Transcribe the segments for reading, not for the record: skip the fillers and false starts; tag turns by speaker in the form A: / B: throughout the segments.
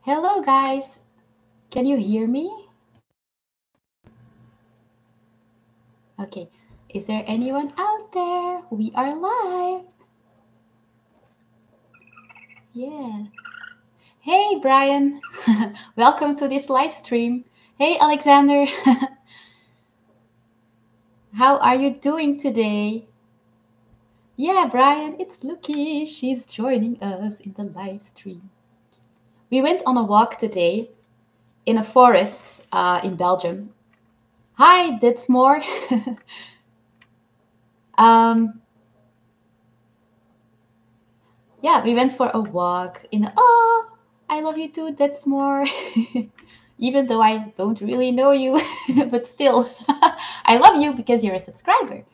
A: Hello, guys. Can you hear me? Okay. Is there anyone out there? We are live. Yeah. Hey, Brian. Welcome to this live stream. Hey, Alexander. How are you doing today? Yeah, Brian, it's Lookie. She's joining us in the live stream. We went on a walk today in a forest in Belgium. Hi, Ditsmore. Yeah, we went for a walk in. Oh, I love you too. That's more. Even though I don't really know you, but still, I love you because you're a subscriber.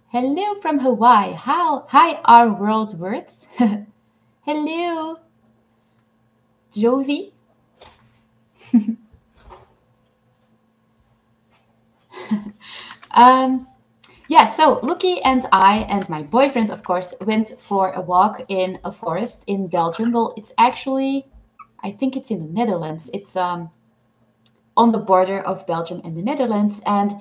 A: Hello from Hawaii. How? Hi, our world words. Hello, Josie. Yeah, so Lookie and I and my boyfriend, of course, went for a walk in a forest in Belgium. Well, it's actually, I think it's in the Netherlands. It's on the border of Belgium and the Netherlands. And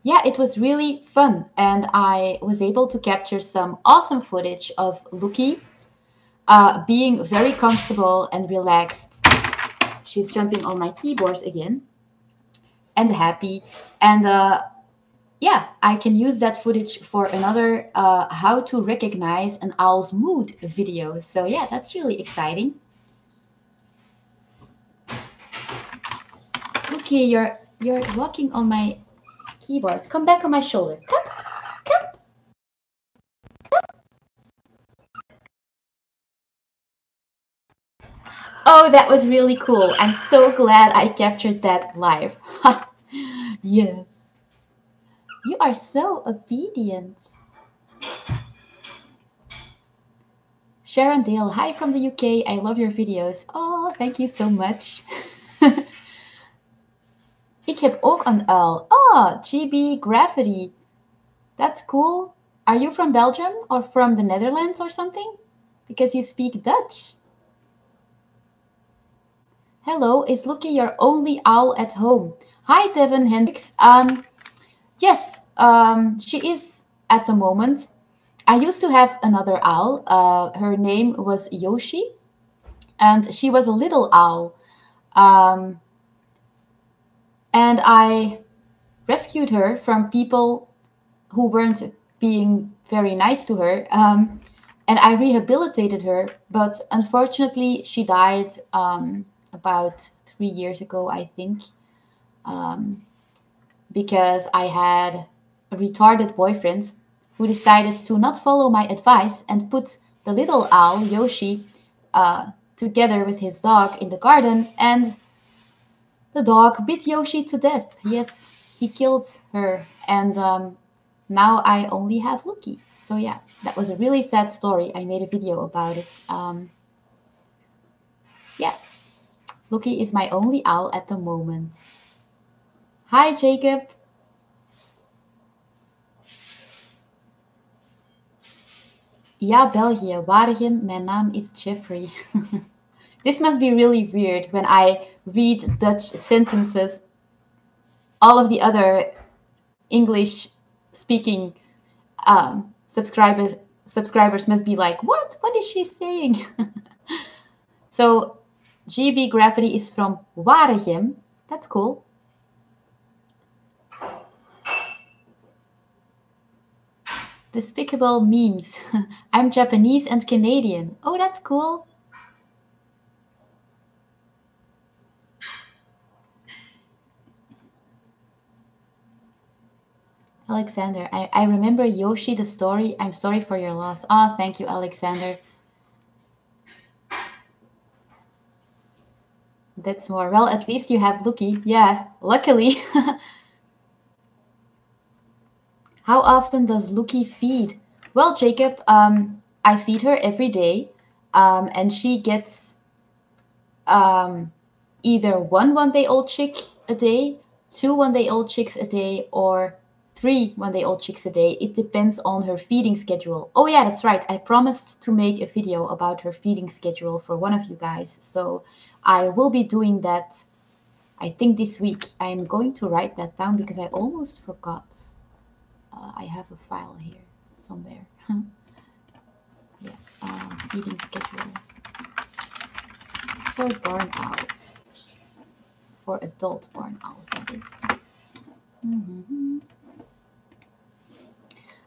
A: yeah, it was really fun. And I was able to capture some awesome footage of Lookie being very comfortable and relaxed. She's jumping on my keyboards again and happy. And yeah, I can use that footage for another how to recognize an owl's mood video. So yeah, that's really exciting. Okay, you're walking on my keyboard. Come back on my shoulder. Come, come. Oh, that was really cool. I'm so glad I captured that live. Yes. You are so obedient. Sharon Dale, hi from the UK. I love your videos. Oh, thank you so much. Ik heb ook een uil. Oh, GB Gravity. That's cool. Are you from Belgium or from the Netherlands or something? Because you speak Dutch. Hello, is Lookie your only owl at home? Hi, Devin Hendricks. Yes, she is at the moment. I used to have another owl. Her name was Yoshi, and she was a little owl. And I rescued her from people who weren't being very nice to her. And I rehabilitated her, but unfortunately, she died about 3 years ago, I think, because I had a retarded boyfriend who decided to not follow my advice and put the little owl, Yoshi, together with his dog in the garden, and the dog bit Yoshi to death. Yes, he killed her, and now I only have Lookie. So yeah, that was a really sad story. I made a video about it. Yeah, Lookie is my only owl at the moment. Hi, Jacob. Ja, België, Waregem. Mijn naam is Jeffrey. This must be really weird when I read Dutch sentences. All of the other English-speaking subscribers must be like, what? What is she saying? So, GB Gravity is from Waregem. That's cool. Despicable memes. I'm Japanese and Canadian. Oh, that's cool. Alexander, I remember Yoshi the story. I'm sorry for your loss. Oh, thank you, Alexander. That's more. Well, at least you have Lookie. Yeah, luckily. How often does Lookie feed? Well, Jacob, I feed her every day, and she gets either one day-old chick a day, two one-day-old chicks a day, or 3 one-day-old chicks a day. It depends on her feeding schedule. Oh yeah, that's right. I promised to make a video about her feeding schedule for one of you guys. So I will be doing that, I think, this week. I'm going to write that down because I almost forgot. I have a file here somewhere. Yeah, feeding schedule for barn owls. For adult barn owls, that is.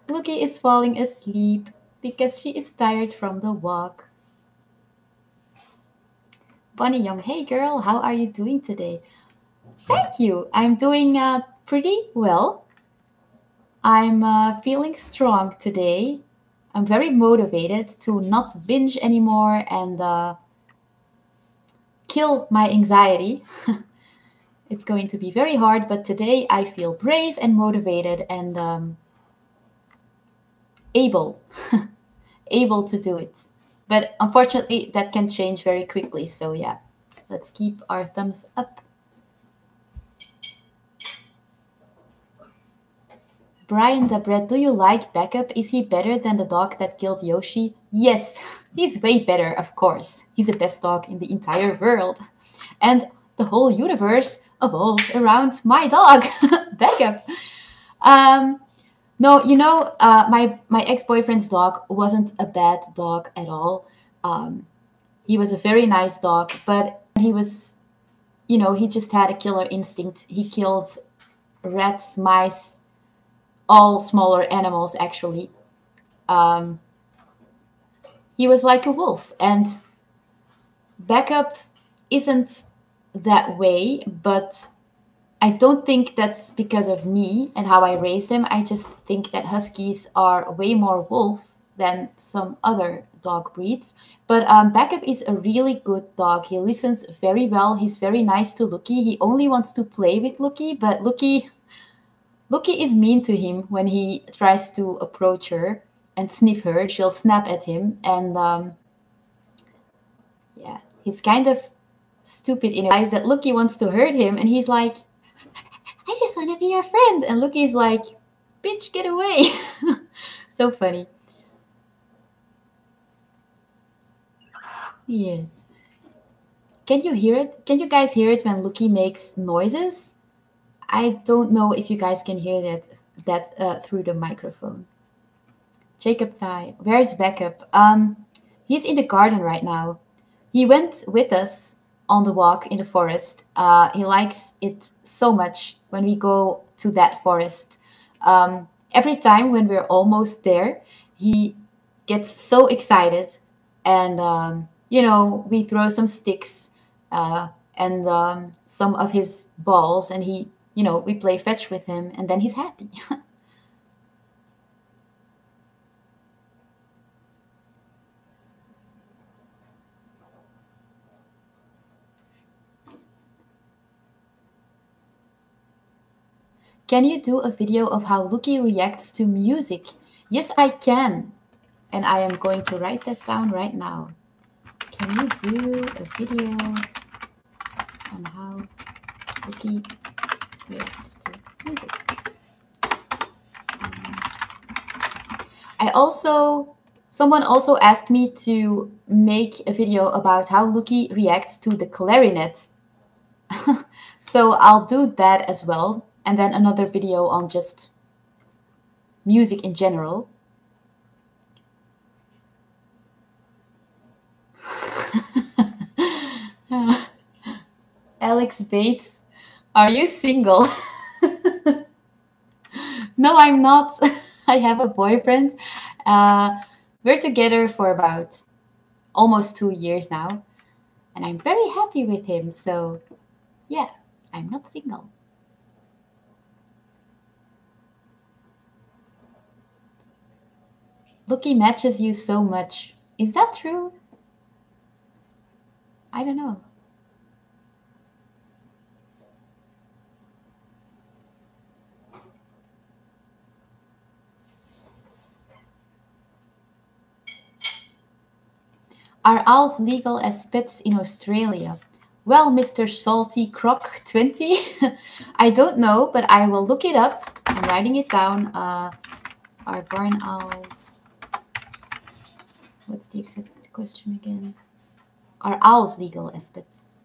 A: Lookie is falling asleep because she is tired from the walk. Bonnie Young, hey girl, how are you doing today? Thank you. I'm doing pretty well. I'm feeling strong today. I'm very motivated to not binge anymore and kill my anxiety. It's going to be very hard, but today I feel brave and motivated and able to do it. But unfortunately, that can change very quickly. So yeah, let's keep our thumbs up. Brian Dabret, do you like Backup? Is he better than the dog that killed Yoshi? Yes, he's way better, of course. He's the best dog in the entire world. And the whole universe evolves around my dog, Backup. No, you know, my ex-boyfriend's dog wasn't a bad dog at all. He was a very nice dog, but he was, you know, he just had a killer instinct. He killed rats, mice, all smaller animals, actually. He was like a wolf, and Backup isn't that way, but I don't think that's because of me and how I raised him. I just think that Huskies are way more wolf than some other dog breeds. But Backup is a really good dog. He listens very well. He's very nice to Lookie. He only wants to play with Lookie, but Lookie is mean to him when he tries to approach her and sniff her. She'll snap at him. And yeah, he's kind of stupid in a way that Lookie wants to hurt him. And he's like, I just want to be your friend. And Lookie's like, bitch, get away. So funny. Yes. Can you hear it? Can you guys hear it when Lookie makes noises? I don't know if you guys can hear that through the microphone. Jacob Thai, where's Backup? He's in the garden right now. He went with us on the walk in the forest. He likes it so much when we go to that forest. Every time when we're almost there, he gets so excited. And, you know, we throw some sticks and some of his balls, and he, you know, we play fetch with him, and then he's happy. Can you do a video of how Lookie reacts to music? Yes, I can. And I am going to write that down right now. Can you do a video on how Lookie reacts to music? Someone also asked me to make a video about how Lookie reacts to the clarinet. So I'll do that as well. And then another video on just music in general. Alex Bates, are you single? No, I'm not. I have a boyfriend. We're together for about almost 2 years now. And I'm very happy with him. So, yeah, I'm not single. Lookie matches you so much. Is that true? I don't know. Are owls legal as pets in Australia? Well, Mr. Salty Croc 20, I don't know, but I will look it up I'm writing it down. Are barn owls... What's the exact question again? Are owls legal as pets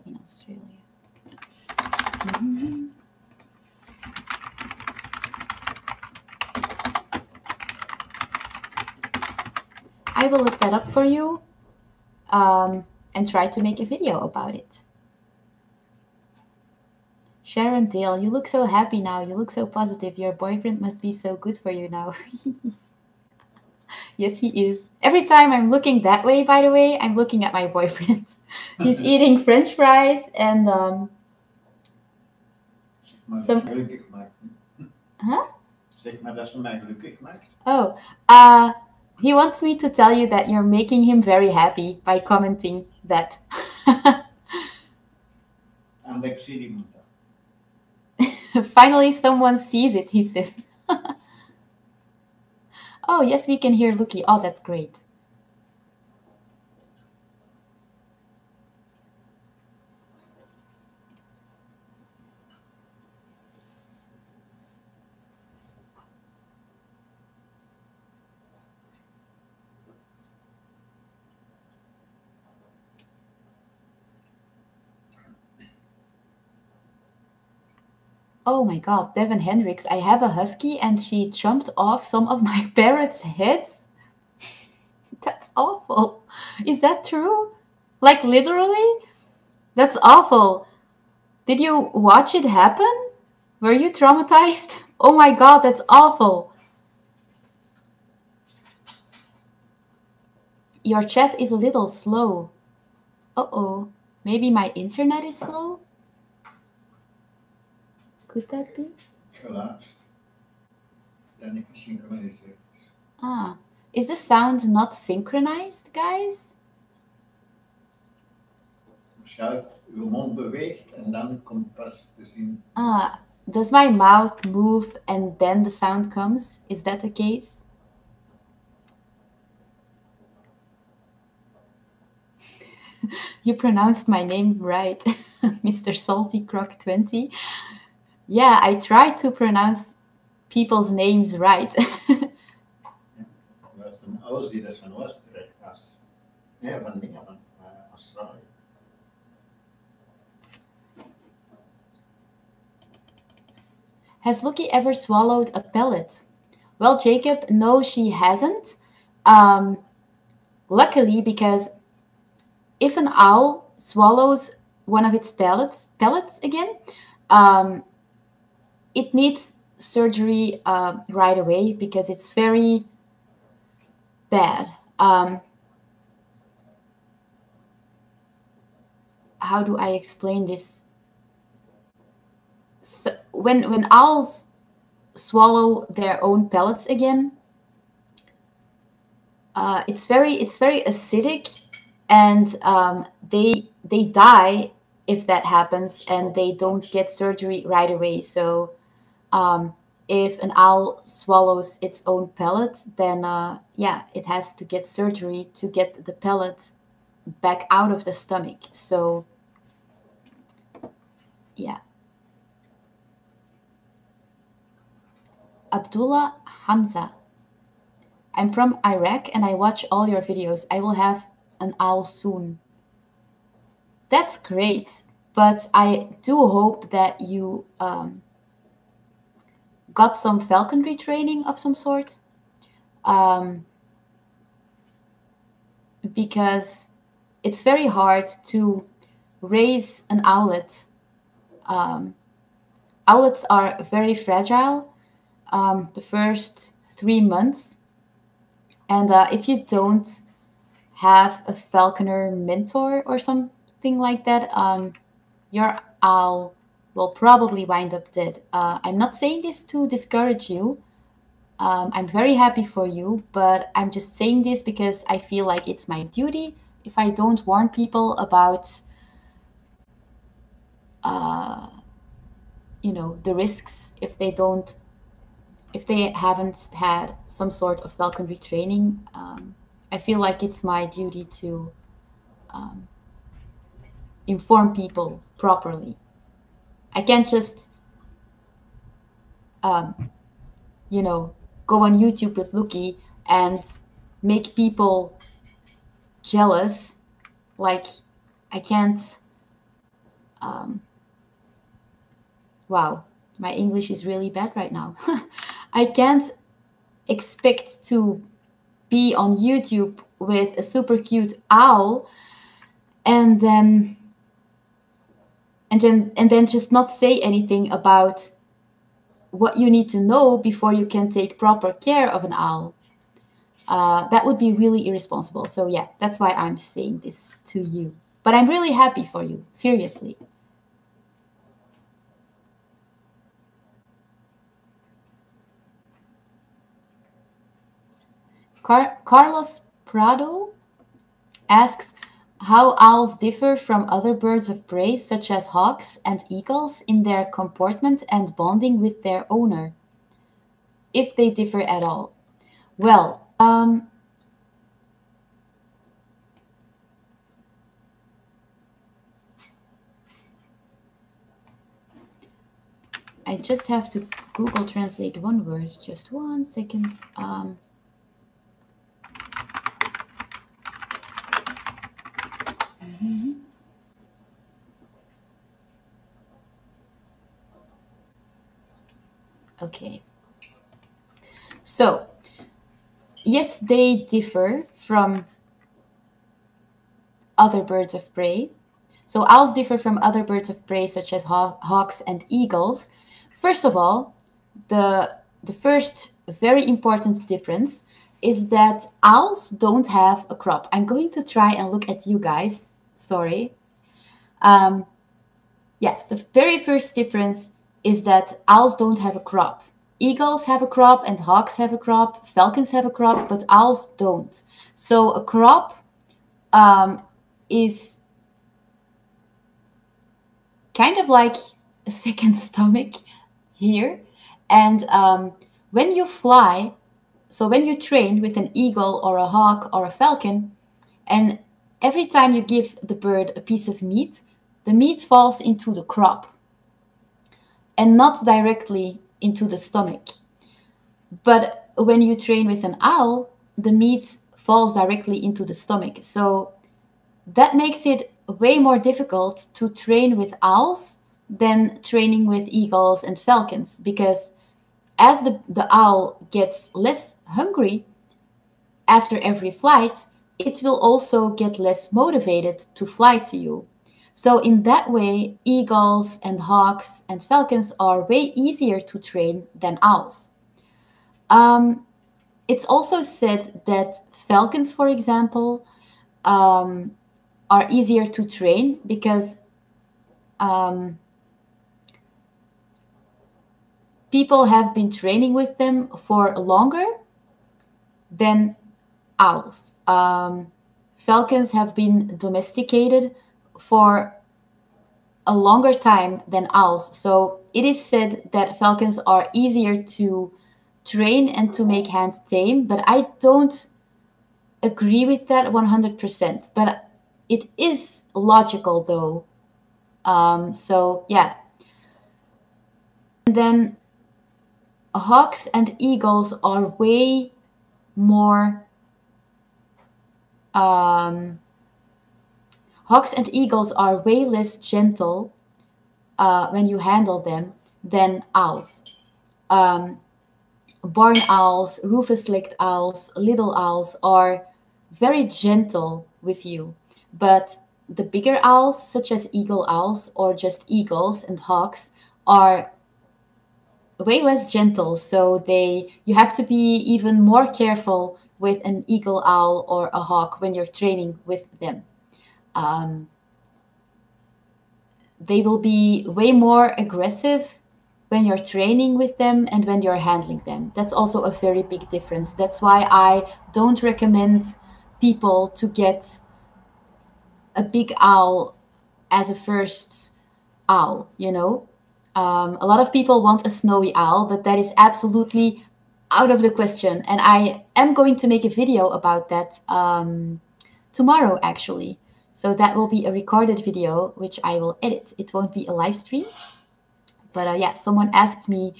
A: in Australia? Mm-hmm. I will look that up for you and try to make a video about it. Sharon Dale, you look so happy now. You look so positive. Your boyfriend must be so good for you now. Yes, he is. Every time I'm looking that way, by the way, I'm looking at my boyfriend. He's eating French fries and some... Huh?
B: Zeg maar dat ze mij gelukkig maakt.
A: Oh, he wants me to tell you that you're making him very happy by commenting that.
B: And ik zie iemand.
A: Finally, someone sees it, he says. Oh, yes, we can hear Lookie. Oh, that's great. Oh my God, Devin Hendricks, I have a husky and she jumped off some of my parrots' heads. That's awful. Is that true? Like literally? That's awful. Did you watch it happen? Were you traumatized? Oh my God, that's awful. Your chat is a little slow. Uh-oh. Maybe my internet is slow? Could that be?
B: Helaas. Ja, niet gesynchroniseerd.
A: Ah. Is the sound not synchronized, guys?
B: Waarschijnlijk uw mond beweegt en dan komt pas te zien.
A: Ah. Does my mouth move and then the sound comes? Is that the case? You pronounced my name right, Mr. Salty Croc 20. Yeah, I try to pronounce people's names right.
B: Dat is een oud die dat van Oostenrijk was. Ja, van dingen van Australië.
A: Has Lookie ever swallowed a pellet? Well, Jacob, no, she hasn't. Luckily, because if an owl swallows one of its pellets again, it needs surgery right away because it's very bad. How do I explain this? So when owls swallow their own pellets again, it's very acidic, and they die if that happens, and they don't get surgery right away. So if an owl swallows its own pellet, then yeah, it has to get surgery to get the pellet back out of the stomach. So yeah. Abdullah Hamza. I'm from Iraq and I watch all your videos. I will have an owl soon. That's great, but I do hope that you got some falconry training of some sort. Because it's very hard to raise an owlet. Owlets are very fragile the first 3 months. And if you don't have a falconer mentor or something like that, your owl will probably wind up dead. I'm not saying this to discourage you. I'm very happy for you, but I'm just saying this because I feel like it's my duty if I don't warn people about, the risks if they haven't had some sort of falconry training. I feel like it's my duty to inform people properly. I can't just you know, go on YouTube with Lookie and make people jealous. Like, I can't. Wow, my English is really bad right now. I can't expect to be on YouTube with a super cute owl and then just not say anything about what you need to know before you can take proper care of an owl. That would be really irresponsible. So yeah, that's why I'm saying this to you. But I'm really happy for you, seriously. Carlos Prado asks how owls differ from other birds of prey, such as hawks and eagles, in their comportment and bonding with their owner, if they differ at all. Well, I just have to Google translate one word. Just 1 second. Okay. So, yes, they differ from other birds of prey. So owls differ from other birds of prey, such as hawks and eagles. First of all, the first very important difference is that owls don't have a crop. I'm going to try and look at you guys. Sorry. Yeah, the very first difference is that owls don't have a crop. Eagles have a crop and hawks have a crop. Falcons have a crop, but owls don't. So a crop is kind of like a second stomach here. And when you fly, so when you train with an eagle or a hawk or a falcon, and every time you give the bird a piece of meat, the meat falls into the crop and not directly into the stomach. But when you train with an owl, the meat falls directly into the stomach. So that makes it way more difficult to train with owls than training with eagles and falcons, because as the owl gets less hungry after every flight, it will also get less motivated to fly to you. So in that way, eagles and hawks and falcons are way easier to train than owls. It's also said that falcons, for example, are easier to train because people have been training with them for longer than owls. Falcons have been domesticated for a longer time than owls. So it is said that falcons are easier to train and to make hand tame, but I don't agree with that 100%. But it is logical though. So yeah. And then hawks and eagles are way more hawks and eagles are way less gentle when you handle them than owls. Barn owls, rufous-legged owls, little owls are very gentle with you, but the bigger owls, such as eagle owls or just eagles and hawks, are way less gentle. So you have to be even more careful with an eagle owl or a hawk when you're training with them. They will be way more aggressive when you're training with them and when you're handling them. That's also a very big difference. That's why I don't recommend people to get a big owl as a first owl, you know? A lot of people want a snowy owl, but that is absolutely out of the question. And I am going to make a video about that tomorrow, actually. So that will be a recorded video, which I will edit. It won't be a live stream. But yeah, someone asked me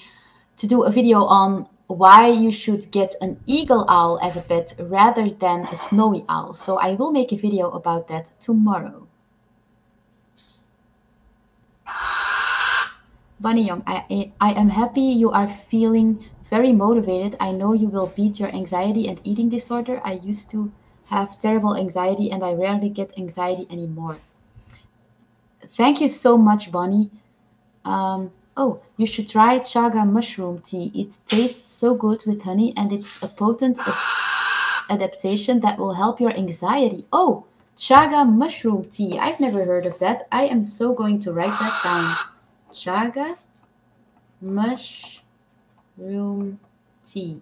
A: to do a video on why you should get an eagle owl as a pet rather than a snowy owl. So I will make a video about that tomorrow. Bunny Young, I am happy you are feeling very motivated. I know you will beat your anxiety and eating disorder. I used to have terrible anxiety and I rarely get anxiety anymore. Thank you so much, Bunny. Oh, you should try chaga mushroom tea. It tastes so good with honey and it's a potent adaptation that will help your anxiety. Oh, chaga mushroom tea. I've never heard of that. I am so going to write that down. Chaga mushroom tea.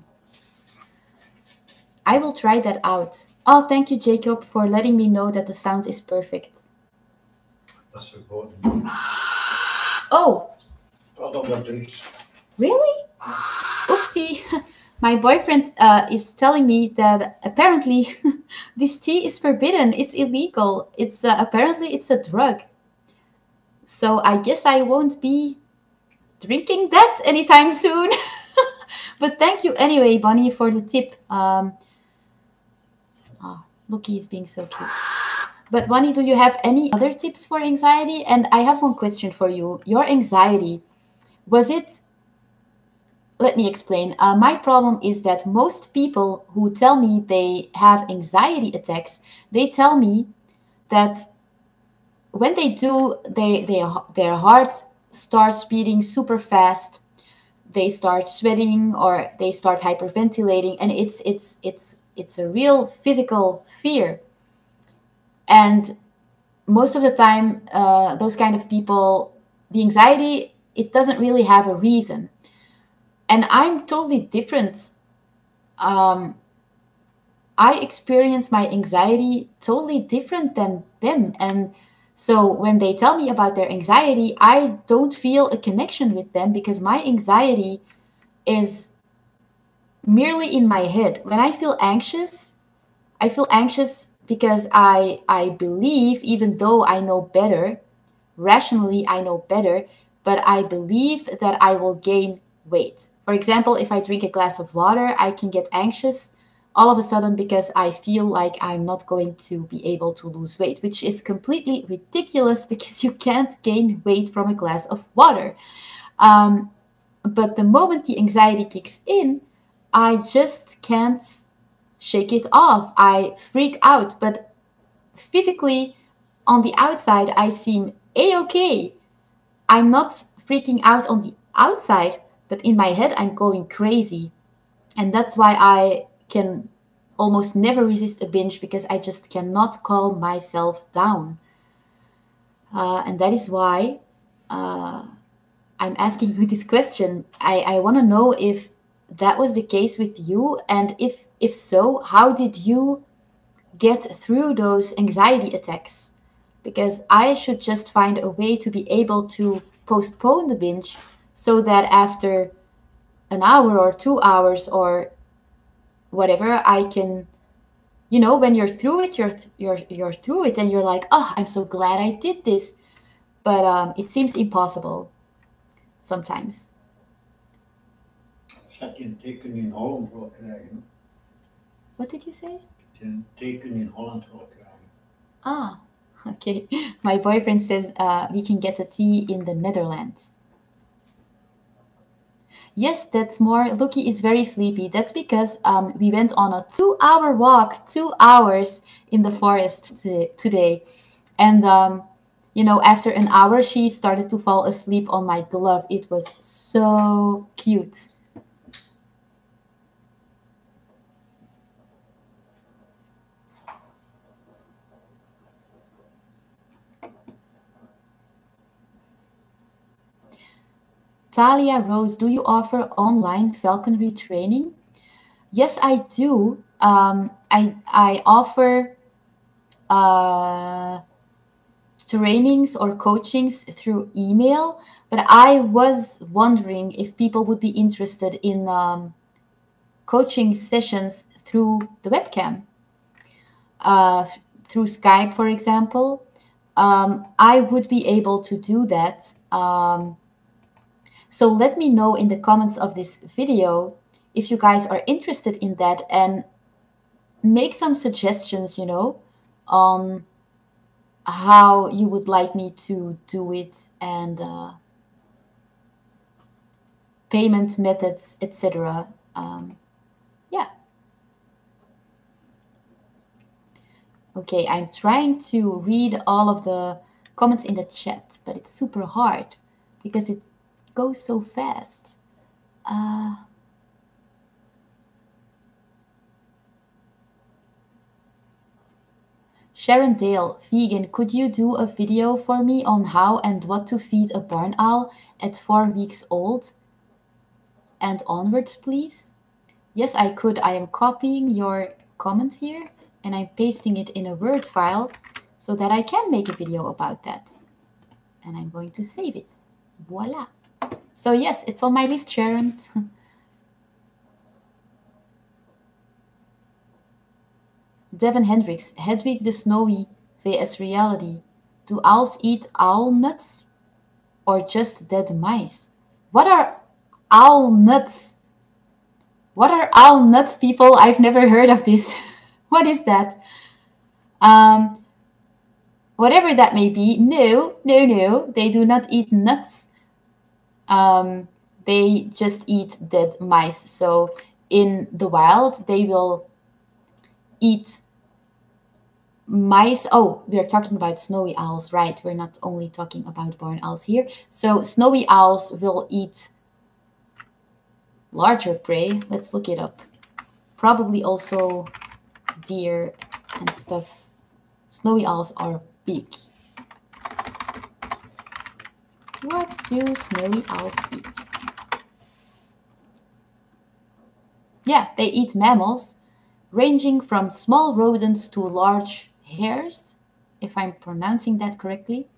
A: I will try that out. Oh, thank you, Jacob, for letting me know that the sound is perfect.
B: That's important.
A: Oh,
B: Oh, dat is.
A: really? Oopsie. My boyfriend is telling me that apparently this tea is forbidden. It's illegal. It's apparently it's a drug. So I guess I won't be drinking that anytime soon. But thank you anyway, Bunny, for the tip. Lookie is being so cute. But Bunny, do you have any other tips for anxiety? And I have one question for you. Your anxiety, was it... Let me explain. My problem is that most people who tell me they have anxiety attacks, they tell me that when they do, their heart starts beating super fast. They start sweating or they start hyperventilating, and it's a real physical fear. And most of the time, those kind of people, the anxiety, it doesn't really have a reason. And I'm totally different. I experience my anxiety totally different than them. And so when they tell me about their anxiety, I don't feel a connection with them because my anxiety is merely in my head. When I feel anxious because I believe, even though I know better, rationally I know better, but I believe that I will gain weight. For example, if I drink a glass of water, I can get anxious all of a sudden because I feel like I'm not going to be able to lose weight, which is completely ridiculous because you can't gain weight from a glass of water. But the moment the anxiety kicks in, I just can't shake it off. I freak out, but physically, on the outside, I seem a-okay. I'm not freaking out on the outside, but in my head, I'm going crazy. And that's why I can almost never resist a binge because I just cannot calm myself down. And that is why I'm asking you this question. I want to know if that was the case with you, and if so, how did you get through those anxiety attacks? Because I should just find a way to be able to postpone the binge so that after an hour or 2 hours or whatever, I can, when you're through it, you're through it, and you're like, oh, I'm so glad I did this. But it seems impossible sometimes.
B: Dat je een teken in Holland wil krijgen.
A: What did you say?
B: Dat je een teken in Holland wil krijgen.
A: Ah, okay. My boyfriend says we can get a tea in the Netherlands. Yes, that's more. Lookie is very sleepy. That's because we went on a 2-hour walk, 2 hours in the forest today. And, after an hour, she started to fall asleep on my glove. It was so cute. Talia Rose, do you offer online falconry training? Yes, I do. I offer trainings or coachings through email, but I was wondering if people would be interested in coaching sessions through the webcam, through Skype, for example. I would be able to do that. So let me know in the comments of this video if you guys are interested in that, and make some suggestions, you know, on how you would like me to do it, and payment methods, etc. Yeah. Okay, I'm trying to read all of the comments in the chat, but it's super hard because it goes so fast. Sharon Dale, vegan, could you do a video for me on how and what to feed a barn owl at 4 weeks old and onwards, please? Yes, I could. I am copying your comment here and I'm pasting it in a Word file so that I can make a video about that. And I'm going to save it. Voila. So yes, it's on my list, Sharon. Devin Hendricks, Hedwig the Snowy vs Reality. Do owls eat owl nuts or just dead mice? What are owl nuts? What are owl nuts, people? I've never heard of this. What is that? Whatever that may be, no, they do not eat nuts. They just eat dead mice. So in the wild, they will eat mice. Oh, we're talking about snowy owls, right? We're not only talking about barn owls here. So snowy owls will eat larger prey. Let's look it up. Probably also deer and stuff. Snowy owls are big. What do snowy owls eat? Yeah, they eat mammals, ranging from small rodents to large hares, if I'm pronouncing that correctly.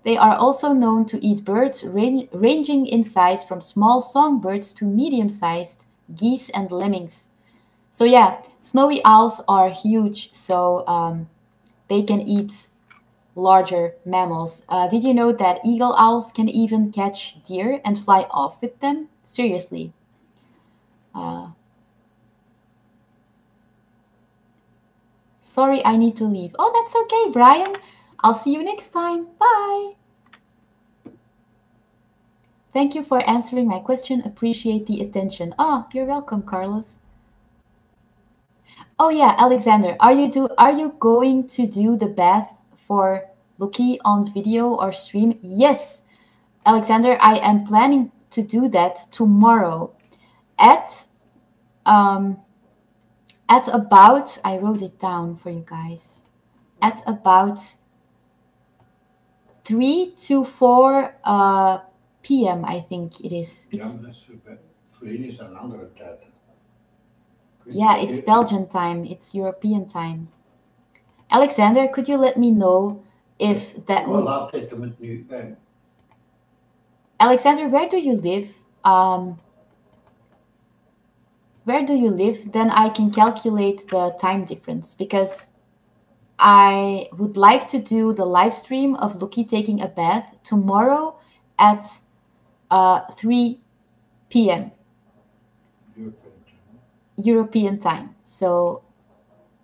A: They are also known to eat birds ranging in size from small songbirds to medium-sized geese and lemmings. So yeah, snowy owls are huge, so they can eat larger mammals. Did you know that eagle owls can even catch deer and fly off with them? Seriously. Sorry, I need to leave. Oh, that's okay, Brian. I'll see you next time. Bye. Thank you for answering my question. Appreciate the attention. Oh, you're welcome, Carlos. Oh yeah, Alexander, are you going to do the bath for Lookie on video or stream? Yes, Alexander, I am planning to do that tomorrow at about, I wrote it down for you guys, at about 3 to 4 p.m. I think it is. It's, yeah, it's Belgian time. It's European time. Alexander, could you let me know if that would... Alexander, where do you live? Where do you live? Then I can calculate the time difference, because I would like to do the live stream of Lookie taking a bath tomorrow at 3 p.m. European time. So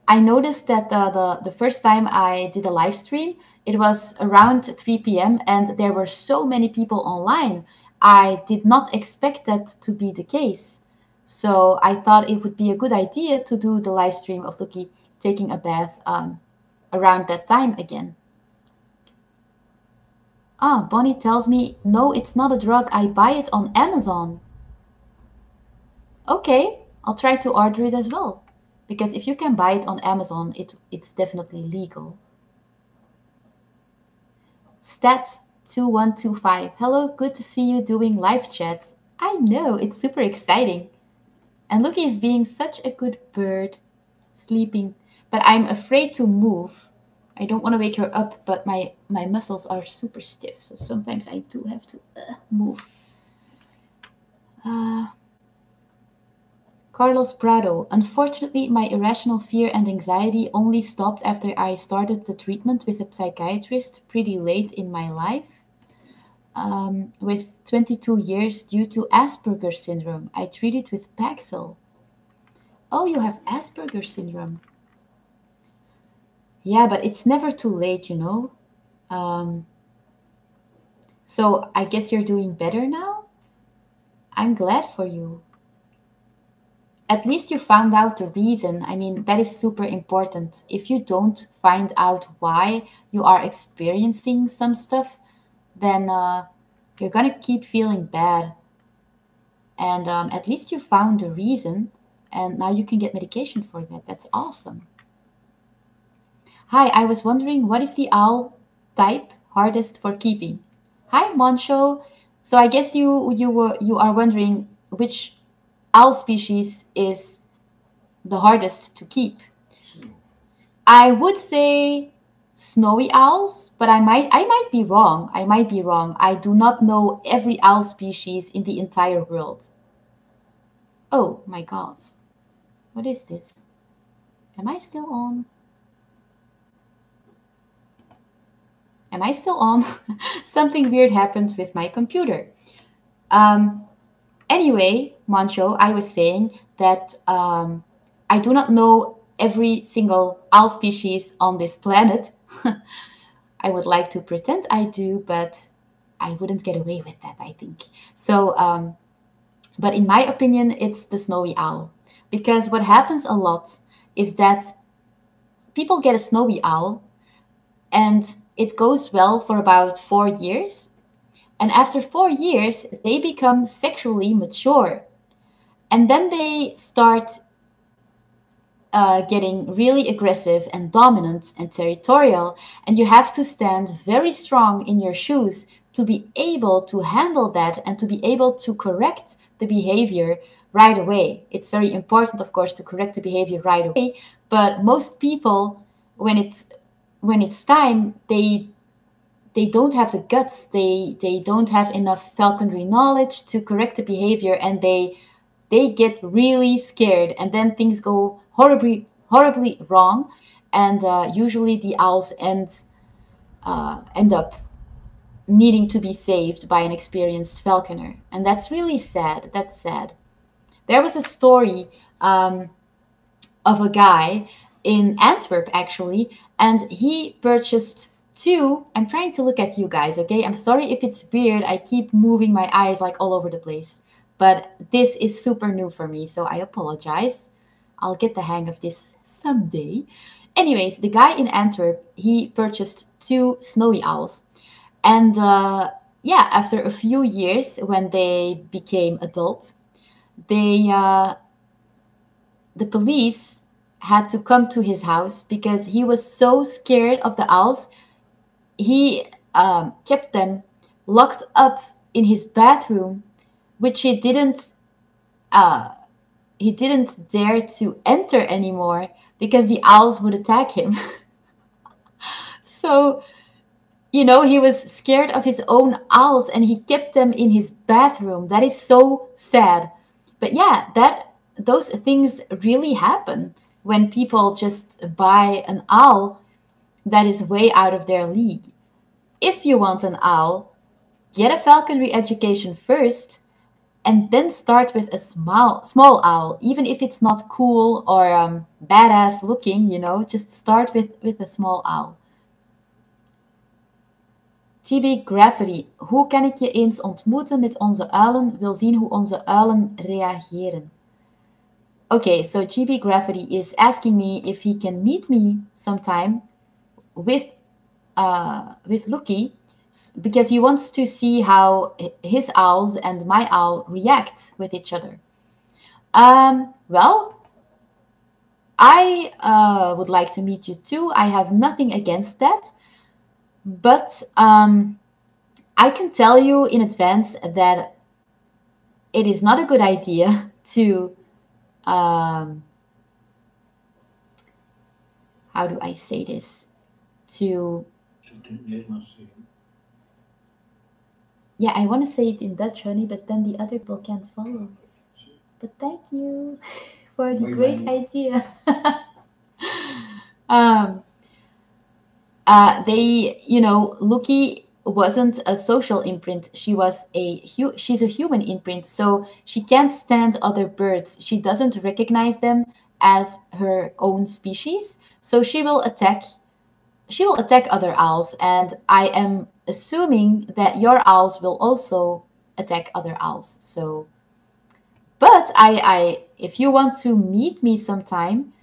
A: I noticed that the first time I did a live stream, it was around 3 p.m. and there were so many people online. I did not expect that to be the case. So I thought it would be a good idea to do the live stream of Lookie taking a bath around that time again. Ah, Bonnie tells me, no, it's not a drug. I buy it on Amazon. Okay, I'll try to order it as well. Because if you can buy it on Amazon, it's definitely legal. Stat2125. Hello, good to see you doing live chat. I know, it's super exciting. And Lookie is being such a good bird, sleeping. But I'm afraid to move. I don't want to wake her up, but my muscles are super stiff. So sometimes I do have to move. Carlos Prado. Unfortunately, my irrational fear and anxiety only stopped after I started the treatment with a psychiatrist pretty late in my life. with 22 years due to Asperger's syndrome. I treated with Paxil. Oh, you have Asperger's syndrome. Yeah, but it's never too late, you know? Um, so I guess you're doing better now? I'm glad for you. At least you found out the reason. I mean, that is super important. If you don't find out why you are experiencing some stuff, then you're gonna keep feeling bad. And at least you found the reason, and now you can get medication for that. That's awesome. Hi, I was wondering what is the owl type hardest for keeping? Hi, Moncho. So I guess you are wondering which owl species is the hardest to keep. I would say snowy owls, but I might be wrong. I might be wrong. I do not know every owl species in the entire world. Oh my god. What is this? Am I still on? Am I still on? Something weird happened with my computer. Um, anyway, Moncho, I was saying that I do not know every single owl species on this planet. I would like to pretend I do, but I wouldn't get away with that, I think. So, but in my opinion, it's the snowy owl. Because what happens a lot is that people get a snowy owl and it goes well for about 4 years. And after 4 years, they become sexually mature. And then they start getting really aggressive and dominant and territorial. And you have to stand very strong in your shoes to be able to handle that and to be able to correct the behavior right away. It's very important, of course, to correct the behavior right away. But most people, when it's time, they don't have the guts. They don't have enough falconry knowledge to correct the behavior, and they get really scared, and then things go horribly wrong, and usually the owls end up needing to be saved by an experienced falconer, and that's really sad. That's sad. There was a story of a guy in Antwerp actually, and he purchased two. I'm trying to look at you guys, okay? I'm sorry if it's weird. I keep moving my eyes like all over the place. But this is super new for me, so I apologize. I'll get the hang of this someday. Anyways, the guy in Antwerp, he purchased two snowy owls. And yeah, after a few years, when they became adults, the police had to come to his house because he was so scared of the owls. He kept them locked up in his bathroom, which he didn't dare to enter anymore because the owls would attack him. So, he was scared of his own owls and he kept them in his bathroom. That is so sad. But yeah, those things really happen when people just buy an owl that is way out of their league. If you want an owl, get a falconry education first and then start with a small owl, even if it's not cool or badass looking, just start with a small owl. GB Gravity, hoe kan ik je eens ontmoeten met onze uilen? Wil zien hoe onze uilen reageren. Okay, so GB Gravity is asking me if he can meet me sometime with Lookie, because he wants to see how his owls and my owl react with each other. Well, I would like to meet you too. I have nothing against that. But I can tell you in advance that it is not a good idea to, how do I say this? Yeah, I want to say it in Dutch, honey, but then the other people can't follow. But thank you for the great idea. Lookie wasn't a social imprint. She's a human imprint, so she can't stand other birds. She doesn't recognize them as her own species, so she will attack other owls, and I am assuming that your owls will also attack other owls. So, but if you want to meet me sometime,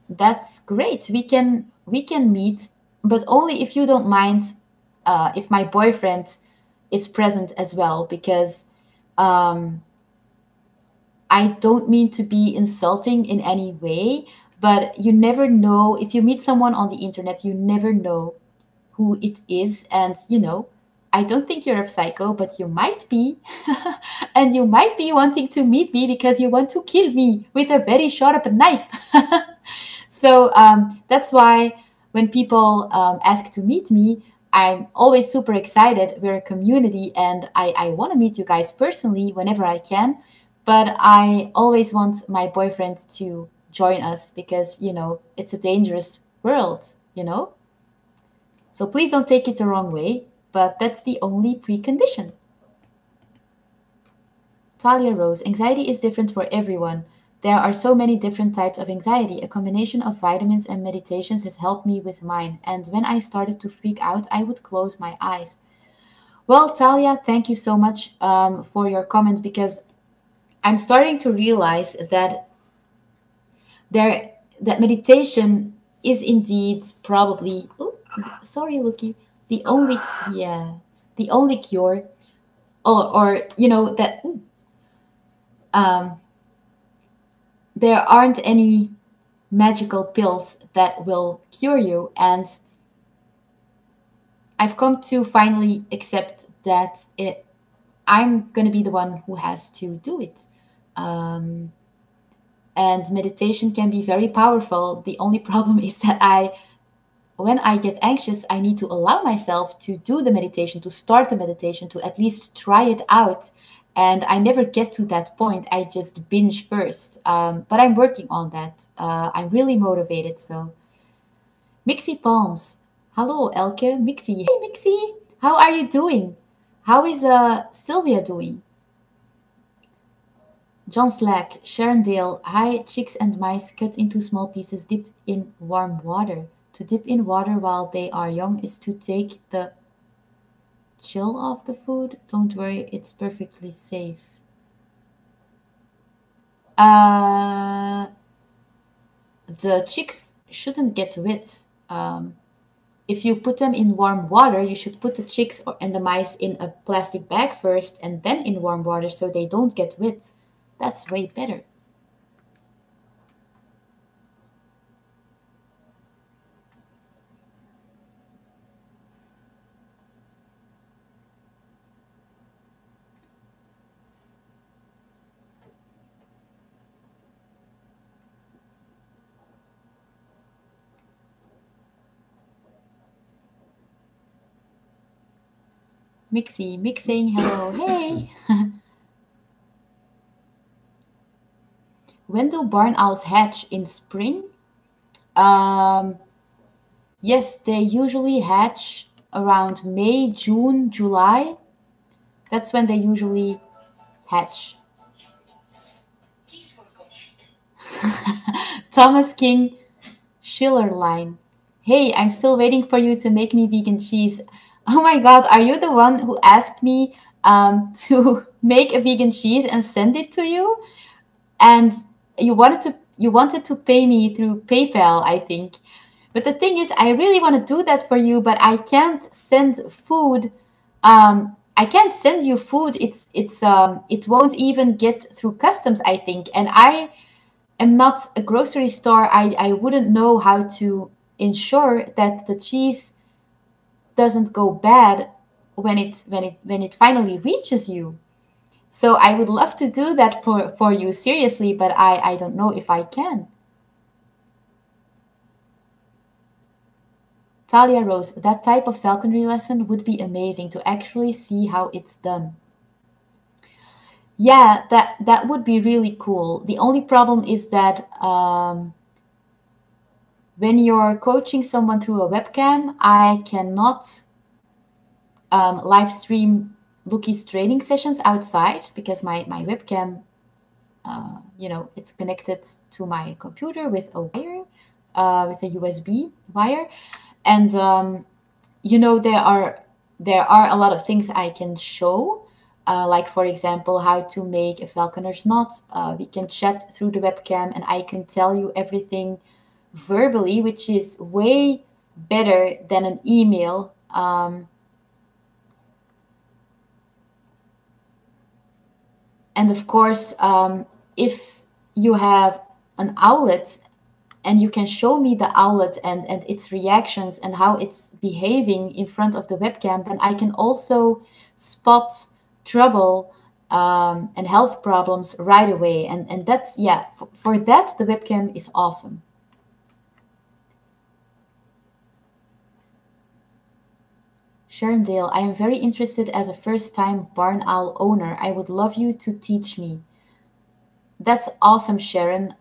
A: that's great. We can meet, but only if you don't mind, if my boyfriend is present as well, because um, I don't mean to be insulting in any way, but you never know if you meet someone on the internet. You never know who it is, and I don't think you're a psycho, but you might be, and you might be wanting to meet me because you want to kill me with a very sharp knife. So that's why when people ask to meet me, I'm always super excited. We're a community, and I want to meet you guys personally whenever I can. But I always want my boyfriend to join us because, it's a dangerous world. So please don't take it the wrong way, but that's the only precondition. Talia Rose, anxiety is different for everyone. There are so many different types of anxiety. A combination of vitamins and meditations has helped me with mine. And when I started to freak out, I would close my eyes. Well, Talia, thank you so much for your comment, because I'm starting to realize there that meditation is indeed probably, oh, sorry, Lookie, the only, yeah, the only cure, or that um, there aren't any magical pills that will cure you. And I've come to finally accept that I'm going to be the one who has to do it. Um, and meditation can be very powerful. The only problem is that when I get anxious, I need to allow myself to do the meditation, to start the meditation, to at least try it out. And I never get to that point. I just binge first. But I'm working on that. I'm really motivated. So, Mixie Palms. Hello, Elke. Mixie. Hey, Mixie. How are you doing? How is Sylvia doing? John Slack, Sharon Dale, hi, chicks and mice cut into small pieces dipped in warm water. To dip in water while they are young is to take the chill off the food. Don't worry, it's perfectly safe. Uh, the chicks shouldn't get wet. If you put them in warm water, you should put the chicks and the mice in a plastic bag first and then in warm water so they don't get wet. That's way better. Mixie, mixing, hello, hey. When do barn owls hatch? In spring? Um, yes, they usually hatch around May, June, July. That's when they usually hatch. Thomas King Schillerline. Hey, I'm still waiting for you to make me vegan cheese. Oh my god, are you the one who asked me to make a vegan cheese and send it to you? And you wanted to pay me through PayPal, I think. But the thing is, I really want to do that for you, but I can't send food. I can't send you food. It won't even get through customs, I think. And I am not a grocery store. I wouldn't know how to ensure that the cheese doesn't go bad when it finally reaches you. So I would love to do that for you seriously, but I don't know if I can. Talia Rose, that type of falconry lesson would be amazing to actually see how it's done. Yeah, that would be really cool. The only problem is that when you're coaching someone through a webcam, I cannot live stream Lookie's training sessions outside because my webcam, it's connected to my computer with a wire, with a USB wire. And, there are a lot of things I can show. Like, for example, how to make a falconer's knot. We can chat through the webcam and I can tell you everything verbally, which is way better than an email. And of course, if you have an owlet and you can show me the owlet and its reactions and how it's behaving in front of the webcam, then I can also spot trouble and health problems right away. And that's, yeah, for that, the webcam is awesome. Sharon Dale, I am very interested as a first-time barn owl owner. I would love you to teach me. That's awesome, Sharon.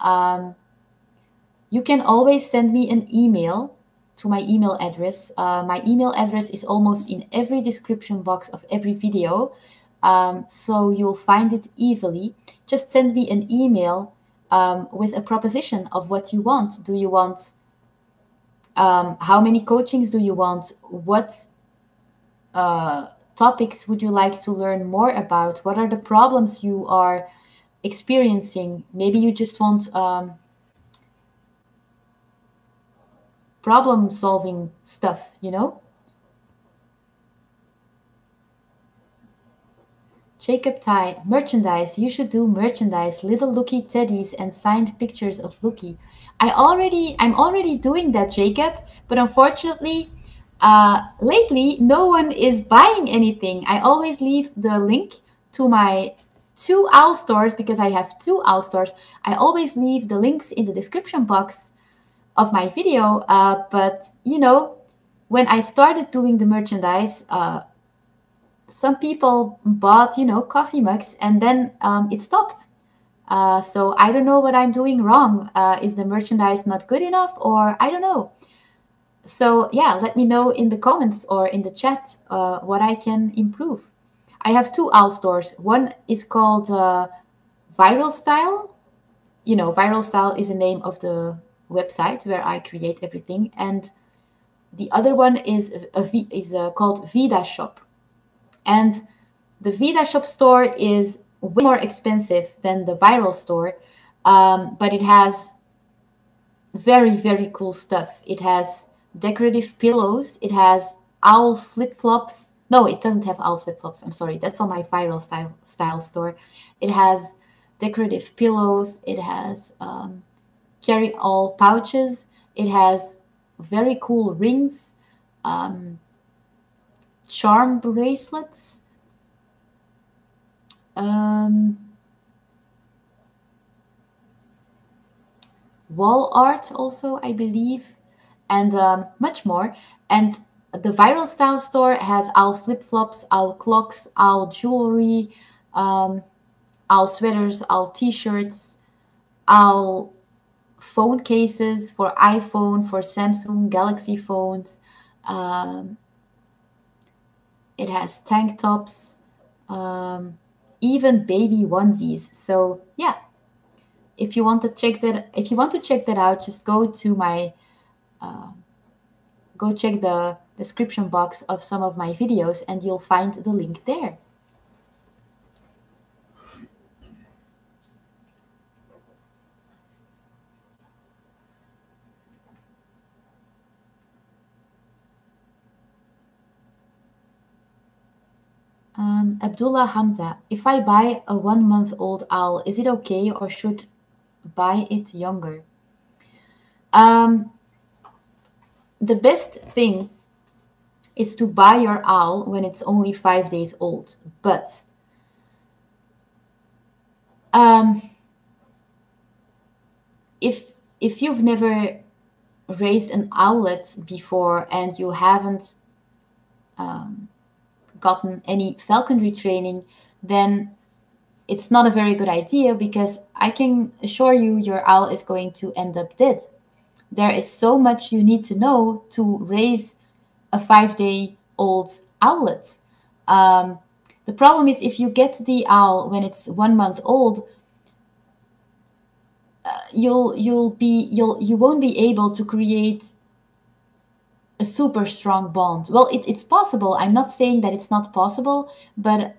A: You can always send me an email to my email address. My email address is almost in every description box of every video, so you'll find it easily. Just send me an email with a proposition of what you want. Do you want, how many coachings do you want? What topics would you like to learn more about? What are the problems you are experiencing? Maybe you just want problem solving stuff, Jacob Ty, merchandise. You should do merchandise, little Lookie teddies and signed pictures of Lookie. I'm already doing that, Jacob, but unfortunately, lately no one is buying anything. I always leave the link to my 2 owl stores because I have 2 owl stores. I always leave the links in the description box of my video, but when I started doing the merchandise, some people bought coffee mugs and then it stopped. So I don't know what I'm doing wrong. Is the merchandise not good enough, or I don't know. So yeah, let me know in the comments or in the chat what I can improve. I have 2 owl stores. One is called Viral Style. Viral Style is the name of the website where I create everything, and the other one is called Vida Shop. And the Vida Shop store is way more expensive than the Viral store, but it has very, very cool stuff. It has decorative pillows. It has owl flip-flops. No, it doesn't have owl flip-flops. I'm sorry. That's on my Viral style store. It has decorative pillows. It has carry-all pouches. It has very cool rings, charm bracelets, wall art also, I believe, and much more. And the Viral Style store has owl flip-flops, owl clocks, owl jewelry, owl sweaters, owl t-shirts, owl phone cases for iPhone, for Samsung Galaxy phones. It has tank tops, even baby onesies. So yeah, if you want to check that out, just go to my go check the description box of some of my videos and you'll find the link there. Abdullah Hamza, if I buy a 1-month-old owl, is it okay or should buy it younger? The best thing is to buy your owl when it's only 5 days old. But if you've never raised an owlet before and you haven't gotten any falconry training, then it's not a very good idea, because I can assure you your owl is going to end up dead. There is so much you need to know to raise a 5-day-old owlets. Um, the problem is if you get the owl when it's 1 month old, you won't be able to create a super strong bond. Well, it's possible. I'm not saying that it's not possible, but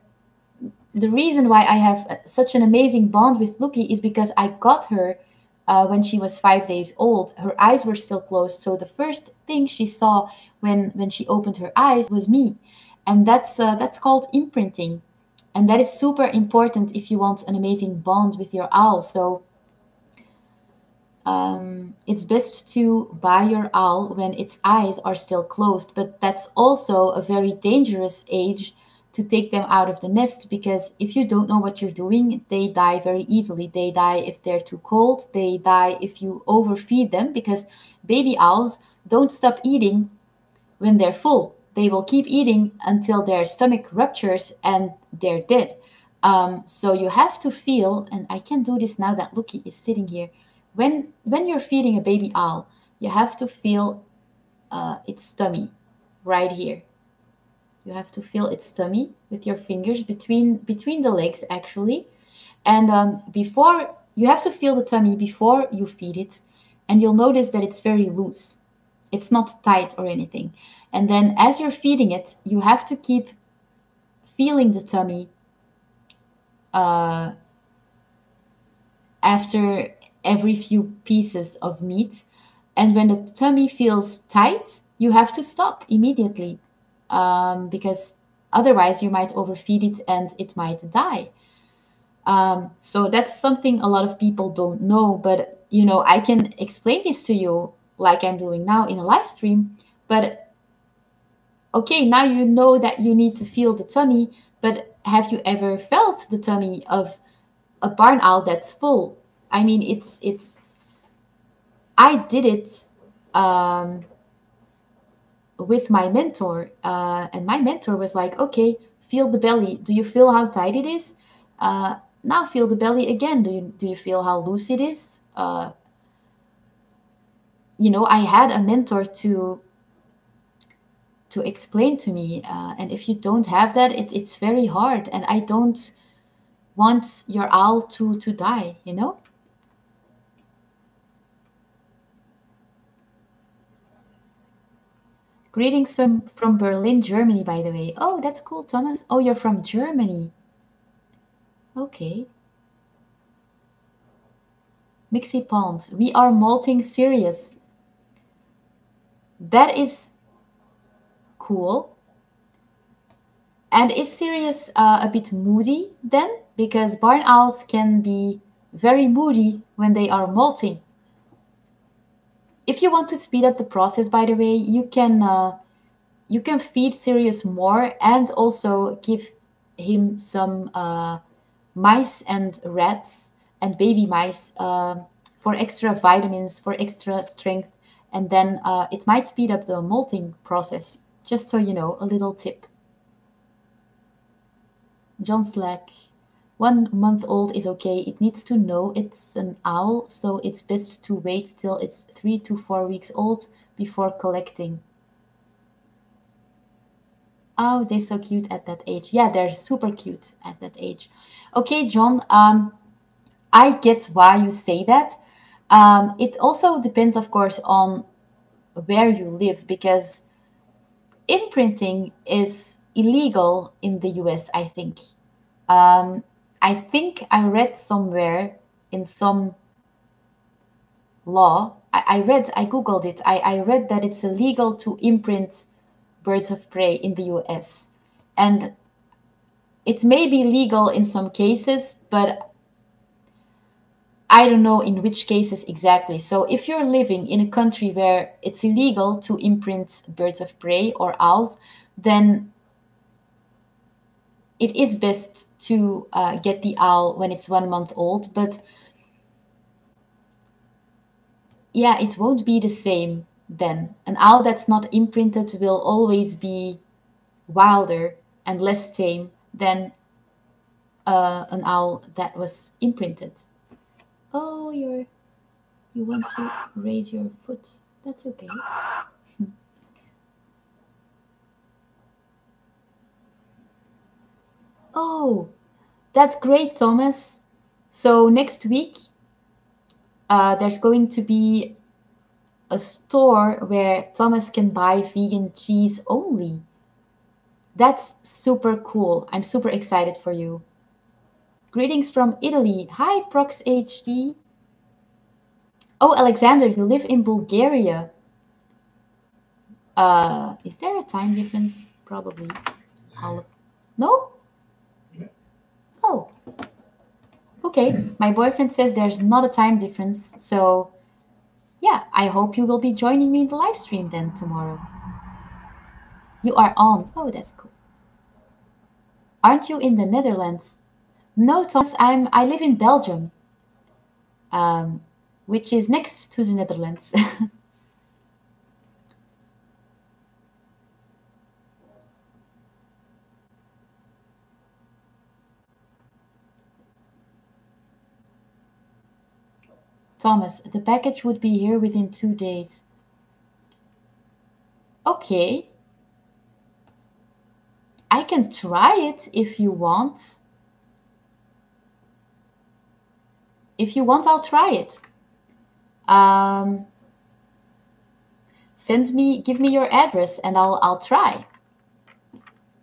A: the reason why I have such an amazing bond with Lookie is because I got her when she was 5 days old. Her eyes were still closed, so the first thing she saw when she opened her eyes was me, and that's called imprinting, and that is super important if you want an amazing bond with your owl. So it's best to buy your owl when its eyes are still closed, but that's also a very dangerous age to take them out of the nest, because if you don't know what you're doing, they die very easily. They die if they're too cold, they die if you overfeed them, because baby owls don't stop eating when they're full. They will keep eating until their stomach ruptures and they're dead. So you have to feel, and I can do this now that Lookie is sitting here. When you're feeding a baby owl, you have to feel its tummy right here. You have to feel its tummy with your fingers between the legs, actually. And before you have to feel the tummy before you feed it, and you'll notice that it's very loose. It's not tight or anything. And then as you're feeding it, you have to keep feeling the tummy uh, after every few pieces of meat. And when the tummy feels tight, you have to stop immediately, because otherwise you might overfeed it and it might die. So that's something a lot of people don't know, but I can explain this to you like I'm doing now in a live stream. But okay, now you know that you need to feel the tummy, but have you ever felt the tummy of a barn owl that's full? I mean, I did it um, with my mentor, and my mentor was like, okay, feel the belly. Do you feel how tight it is? Now feel the belly again. Do you feel how loose it is? I had a mentor to explain to me, and if you don't have that, it's very hard. And I don't want your owl to die. Greetings from Berlin, Germany, by the way. Oh, that's cool, Thomas. Oh, you're from Germany. Okay. Mixie Palms. We are molting Sirius. That is cool. And is Sirius a bit moody then? Because barn owls can be very moody when they are molting. If you want to speed up the process, by the way, you can feed Sirius more and also give him some mice and rats and baby mice for extra vitamins, for extra strength, and then it might speed up the molting process. Just so you know, a little tip. John Slack. 1 month old is okay. It needs to know it's an owl, so it's best to wait till it's 3 to 4 weeks old before collecting. Oh, they're so cute at that age. Yeah, they're super cute at that age. Okay, John, I get why you say that. It also depends, of course, on where you live, because imprinting is illegal in the US, I think. I think I read somewhere in some law, I Googled it, I read that it's illegal to imprint birds of prey in the US. And it may be legal in some cases, but I don't know in which cases exactly. So if you're living in a country where it's illegal to imprint birds of prey or owls, then it is best to get the owl when it's 1 month old. But yeah, it won't be the same then. An owl that's not imprinted will always be wilder and less tame than an owl that was imprinted. Oh, you want to raise your foot. That's okay. Oh, that's great, Thomas. So next week, there's going to be a store where Thomas can buy vegan cheese only. That's super cool. I'm super excited for you. Greetings from Italy. Hi, Prox HD. Oh, Alexander, you live in Bulgaria. Is there a time difference? Probably. No?
B: Yeah.
A: Oh, okay. My boyfriend says there's not a time difference, so yeah, I hope you will be joining me in the live stream then tomorrow. You are on. Oh, that's cool. Aren't you in the Netherlands? No, Thomas, I live in Belgium, um, which is next to the Netherlands. Thomas, the package would be here within 2 days. Okay, I can try it if you want. If you want, I'll try it. Give me your address and I'll try.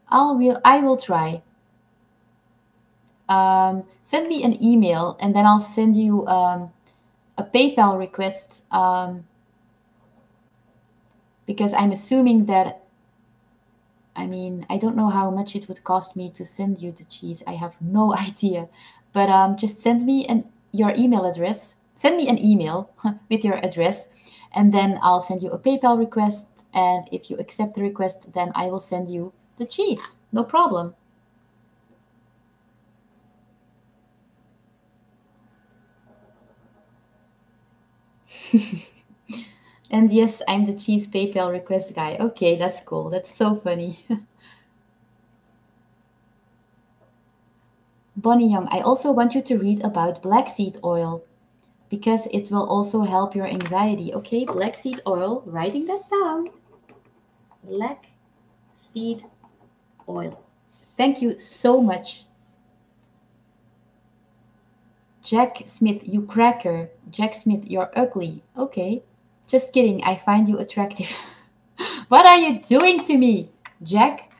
A: I will try. Send me an email and then I'll send you a PayPal request, because I'm assuming that, I mean, I don't know how much it would cost me to send you the cheese. I have no idea. But just send me your email address. Send me an email with your address, and then I'll send you a PayPal request. And if you accept the request, then I will send you the cheese. No problem. And yes, I'm the cheese PayPal request guy. Okay, that's cool. That's so funny. Bonnie Young, I also want you to read about black seed oil because it will also help your anxiety. Okay, black seed oil, writing that down. Black seed oil. Thank you so much. Jack Smith, you cracker. Jack Smith, you're ugly. Okay. Just kidding, I find you attractive. What are you doing to me, Jack?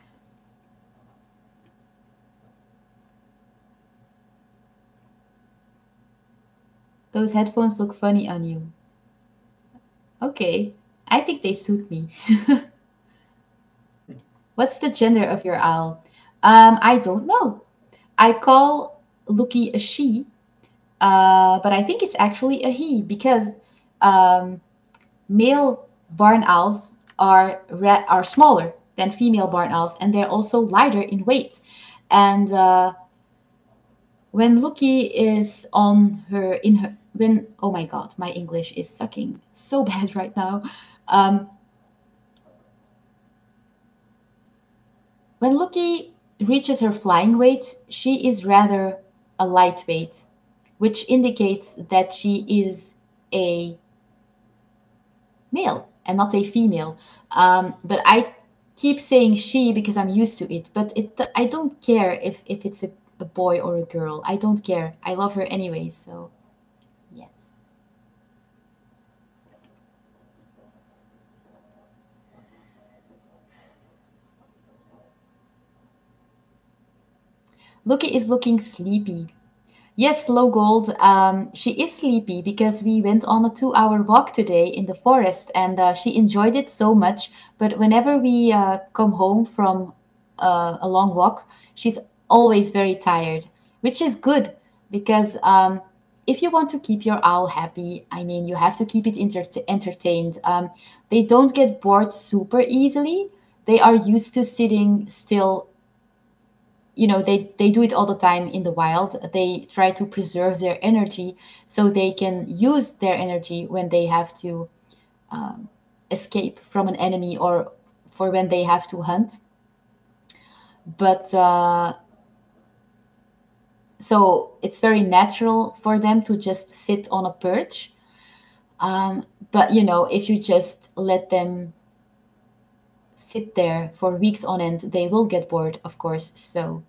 A: Those headphones look funny on you. Okay, I think they suit me. What's the gender of your owl? I don't know. I call Lookie a she, but I think it's actually a he because um, male barn owls are smaller than female barn owls, and they're also lighter in weight. And when Lookie is on her in her when oh my god, my English is sucking so bad right now. Um, when Lookie reaches her flying weight, she is rather a lightweight, which indicates that she is a male and not a female. But I keep saying she because I'm used to it. But I don't care if it's a boy or a girl. I don't care. I love her anyway. So yes. Lookie is looking sleepy. Yes, Low Gold. She is sleepy because we went on a 2 hour walk today in the forest and she enjoyed it so much. But whenever we come home from a long walk, she's always very tired, which is good because if you want to keep your owl happy, I mean, you have to keep it entertained. They don't get bored super easily. They are used to sitting still. They do it all the time in the wild. They try to preserve their energy so they can use their energy when they have to escape from an enemy or for when they have to hunt. But so it's very natural for them to just sit on a perch. But if you just let them sit there for weeks on end, they will get bored, of course. So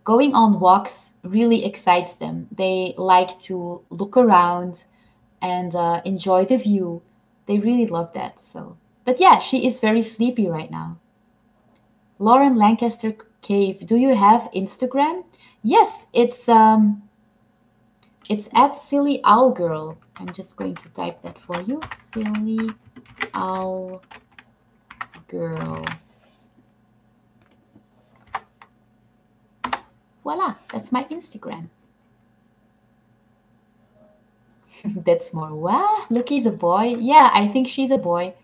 A: going on walks really excites them. They like to look around and enjoy the view. They really love that. So, but yeah, she is very sleepy right now. Lauren Lancaster Cave, do you have Instagram? Yes, it's at Silly Owl Girl. I'm just going to type that for you. Silly Owl Girl. Voila, that's my Instagram. That's more. What? Lookie's a boy? Yeah, I think she's a boy.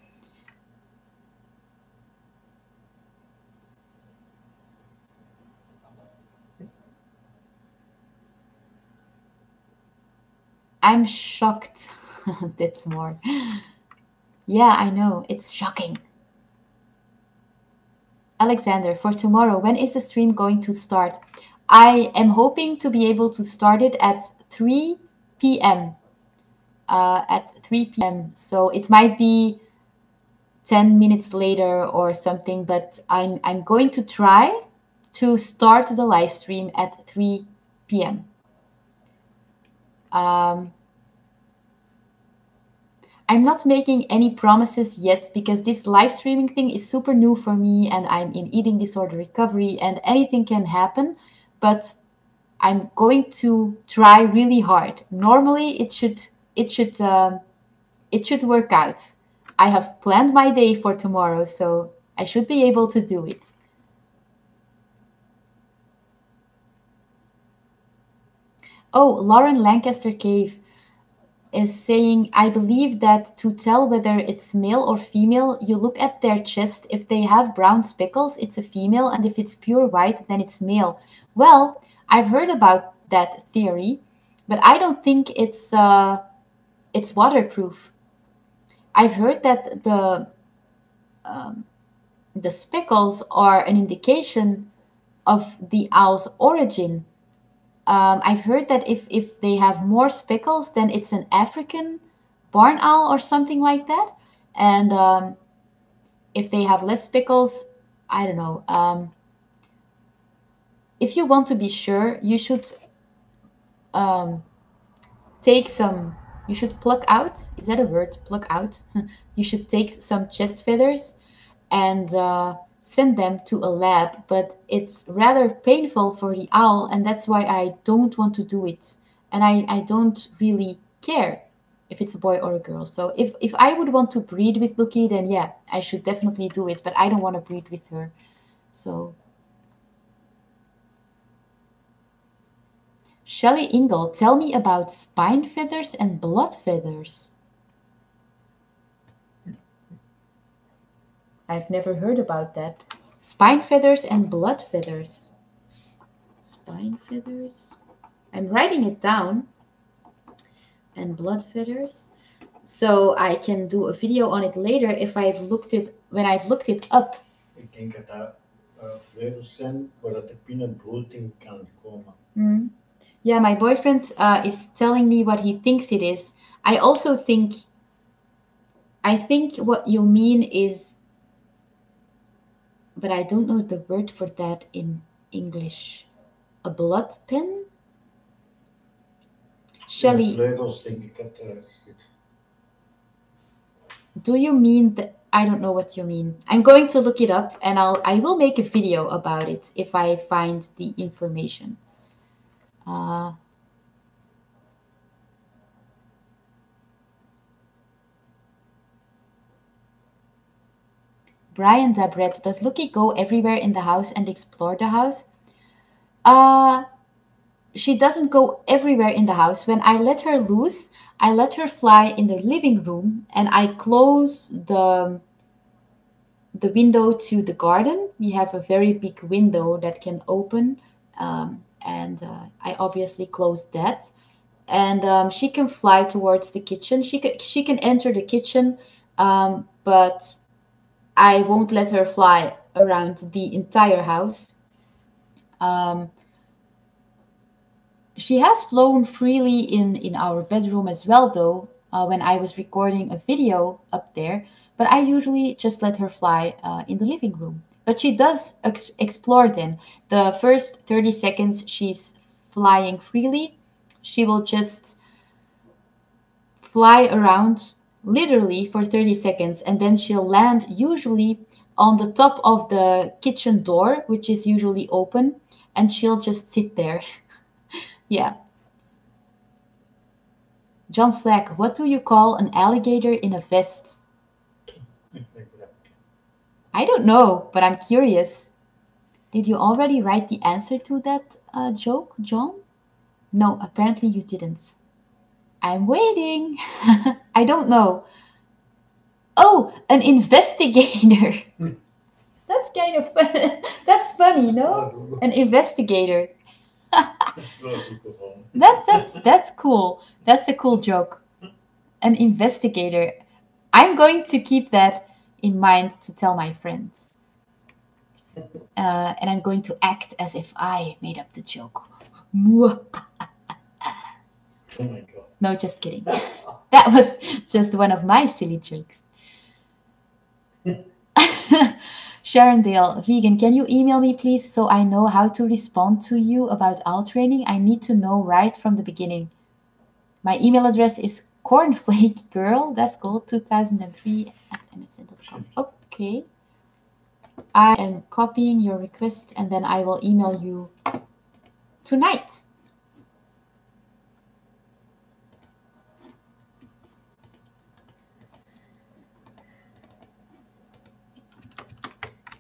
A: I'm shocked. That's more. Yeah, I know. It's shocking. Alexander, for tomorrow, when is the stream going to start? I am hoping to be able to start it at 3 p.m. At 3 p.m. So it might be 10 minutes later or something, but I'm going to try to start the live stream at 3 p.m. I'm not making any promises yet because this live streaming thing is super new for me and I'm in eating disorder recovery and anything can happen, but I'm going to try really hard. Normally it should work out. I have planned my day for tomorrow, so I should be able to do it. Oh, Lauren Lancaster Cave is saying, I believe that to tell whether it's male or female, you look at their chest. If they have brown speckles, it's a female, and if it's pure white, then it's male. Well, I've heard about that theory, but I don't think it's waterproof. I've heard that the speckles are an indication of the owl's origin. I've heard that if they have more speckles, then it's an African barn owl or something like that. And if they have less speckles, I don't know. If you want to be sure, you should take some. You should pluck out. Is that a word? Pluck out. You should take some chest feathers and send them to a lab, but it's rather painful for the owl, and that's why I don't want to do it. And I don't really care if it's a boy or a girl. So if I would want to breed with Lookie, then yeah, I should definitely do it, but I don't want to breed with her. So Shelley Ingle, tell me about spine feathers and blood feathers. I've never heard about that. Spine feathers and blood feathers. Spine feathers. I'm writing it down. And blood feathers. So I can do a video on it later if I've looked it when I've looked it up.
B: Ik denk dat dat vleugels zijn waar dat de pinnen bloed in kan komen.
A: Yeah, my boyfriend is telling me what he thinks it is. I also think, I think what you mean is, but I don't know the word for that in English. A blood pen? Shelley,
B: Vleugels denk ik dat zit.
A: do you mean that? I don't know what you mean. I'm going to look it up and I will make a video about it if I find the information. Brian Dabret, does Lookie go everywhere in the house and explore the house? She doesn't go everywhere in the house. When I let her loose, I let her fly in the living room and I close the window to the garden. We have a very big window that can open, and I obviously closed that. And she can fly towards the kitchen. She can enter the kitchen, but I won't let her fly around the entire house. She has flown freely in our bedroom as well, though, when I was recording a video up there. But I usually just let her fly in the living room. But she does explore then. The first 30 seconds she's flying freely. She will just fly around literally for 30 seconds, and then she'll land usually on the top of the kitchen door, which is usually open, and she'll just sit there. Yeah. John Slack, what do you call an alligator in a vest? I don't know, but I'm curious. Did you already write the answer to that joke, John? No, apparently you didn't. I'm waiting. I don't know. Oh, an investigator. That's kind of fun. That's funny, no? An investigator. That's cool. That's a cool joke. An investigator. I'm going to keep that in mind to tell my friends. And I'm going to act as if I made up the joke.
B: Oh my god.
A: No, just kidding. That was just one of my silly jokes. Sharon Dale, vegan, can you email me please so I know how to respond to you about owl training? I need to know right from the beginning. My email address is cornflakegirl, that's cool, 2003 at msn.com. Okay. I am copying your request and then I will email you tonight.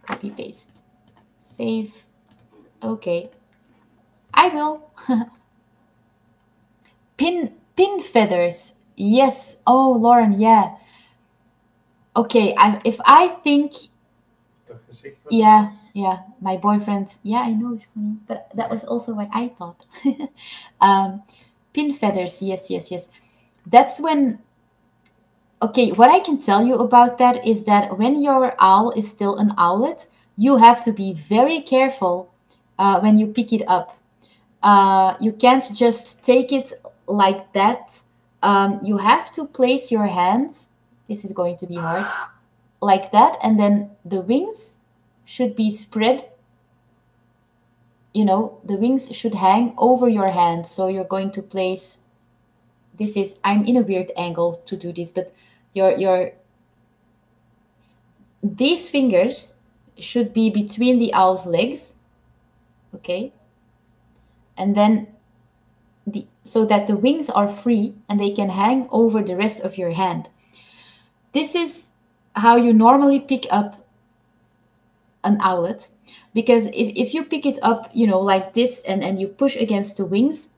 A: Copy paste. Save. Okay. I will. Pin feathers. Yes. Oh, Lauren, yeah. Okay, if I think yeah, my boyfriend. Yeah, I know, but that was also what I thought. Pin feathers. Yes. That's when. Okay, what I can tell you about that is that when your owl is still an owlet, you have to be very careful when you pick it up. You can't just take it like that. You have to place your hands. This is going to be hard. Like that, and then the wings should be spread. You know, the wings should hang over your hand. So you're going to place. This is. I'm in a weird angle to do this, but these fingers should be between the owl's legs. Okay. And then so that the wings are free and they can hang over the rest of your hand. This is how you normally pick up an owlet, because if you pick it up, you know, like this and you push against the wings,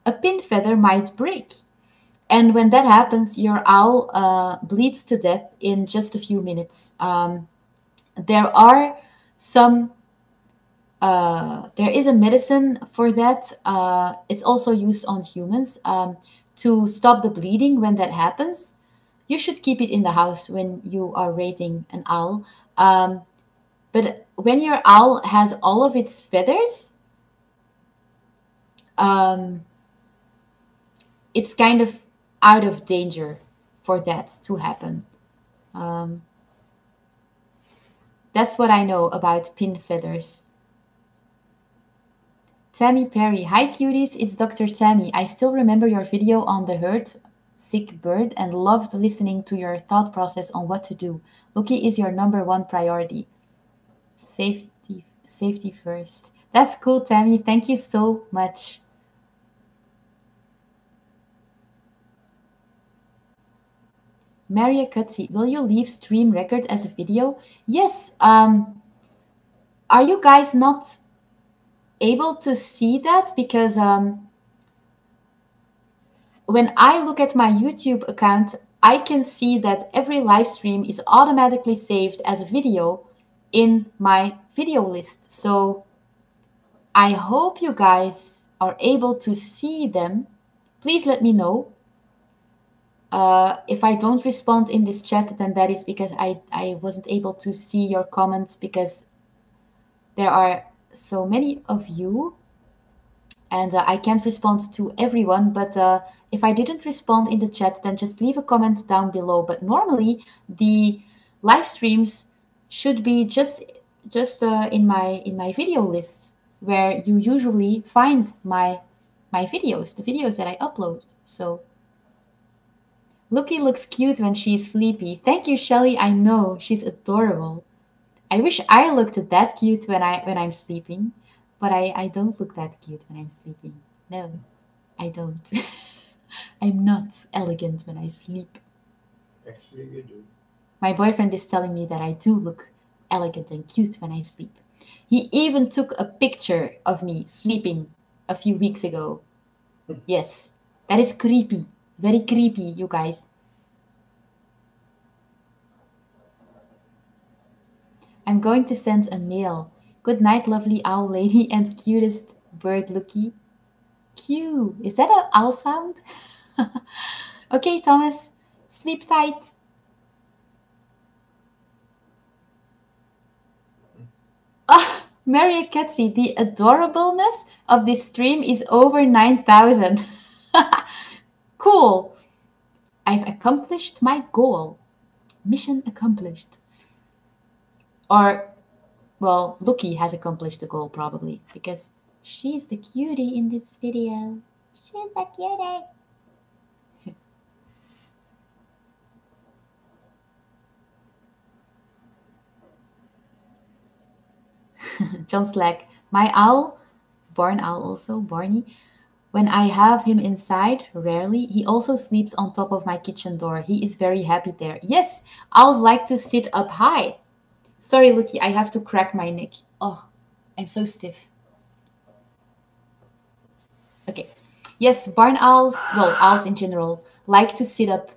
A: a pin feather might break. And when that happens, your owl bleeds to death in just a few minutes. There are some, there is a medicine for that. It's also used on humans to stop the bleeding when that happens. You should keep it in the house when you are raising an owl. But when your owl has all of its feathers, it's kind of out of danger for that to happen. That's what I know about pin feathers. Tammy Perry. Hi, cuties. It's Dr. Tammy. I still remember your video on the hurt sick bird and loved listening to your thought process on what to do. Lookie is your #1 priority. Safety first. That's cool, Tammy. Thank you so much. Maria Cutsi, will you leave stream record as a video? Yes. Are you guys not able to see that? Because when I look at my YouTube account, I can see that every live stream is automatically saved as a video in my video list. So I hope you guys are able to see them. Please let me know. If I don't respond in this chat, then that is because I wasn't able to see your comments, because there are so many of you and I can't respond to everyone. But if I didn't respond in the chat, then just leave a comment down below. But normally the live streams should be just just in my video list where you usually find my videos, the videos that I upload. So Lookie looks cute when she's sleepy. Thank you, Shelly. I know she's adorable. I wish I looked that cute when I'm sleeping, but I don't look that cute when I'm sleeping. No, I don't. I'm not elegant when I sleep.
B: Actually, you do.
A: My boyfriend is telling me that I do look elegant and cute when I sleep. He even took a picture of me sleeping a few weeks ago. Yes, that is creepy. Very creepy, you guys. I'm going to send a mail. Good night, lovely owl lady and cutest bird Lookie. Q. Is that an owl sound? Okay, Thomas, sleep tight. Ah, Maria Ketsy, the adorableness of this stream is over 9,000. Cool. I've accomplished my goal. Mission accomplished. Or, well, Lookie has accomplished the goal probably because she's the cutie in this video. She's a cutie. John Slack, my owl, barn owl also, Barney, when I have him inside, rarely, he also sleeps on top of my kitchen door. He is very happy there. Yes, owls like to sit up high. Sorry, Lookie, I have to crack my neck. Oh, I'm so stiff. Okay. Yes, barn owls, well, owls in general, like to sit up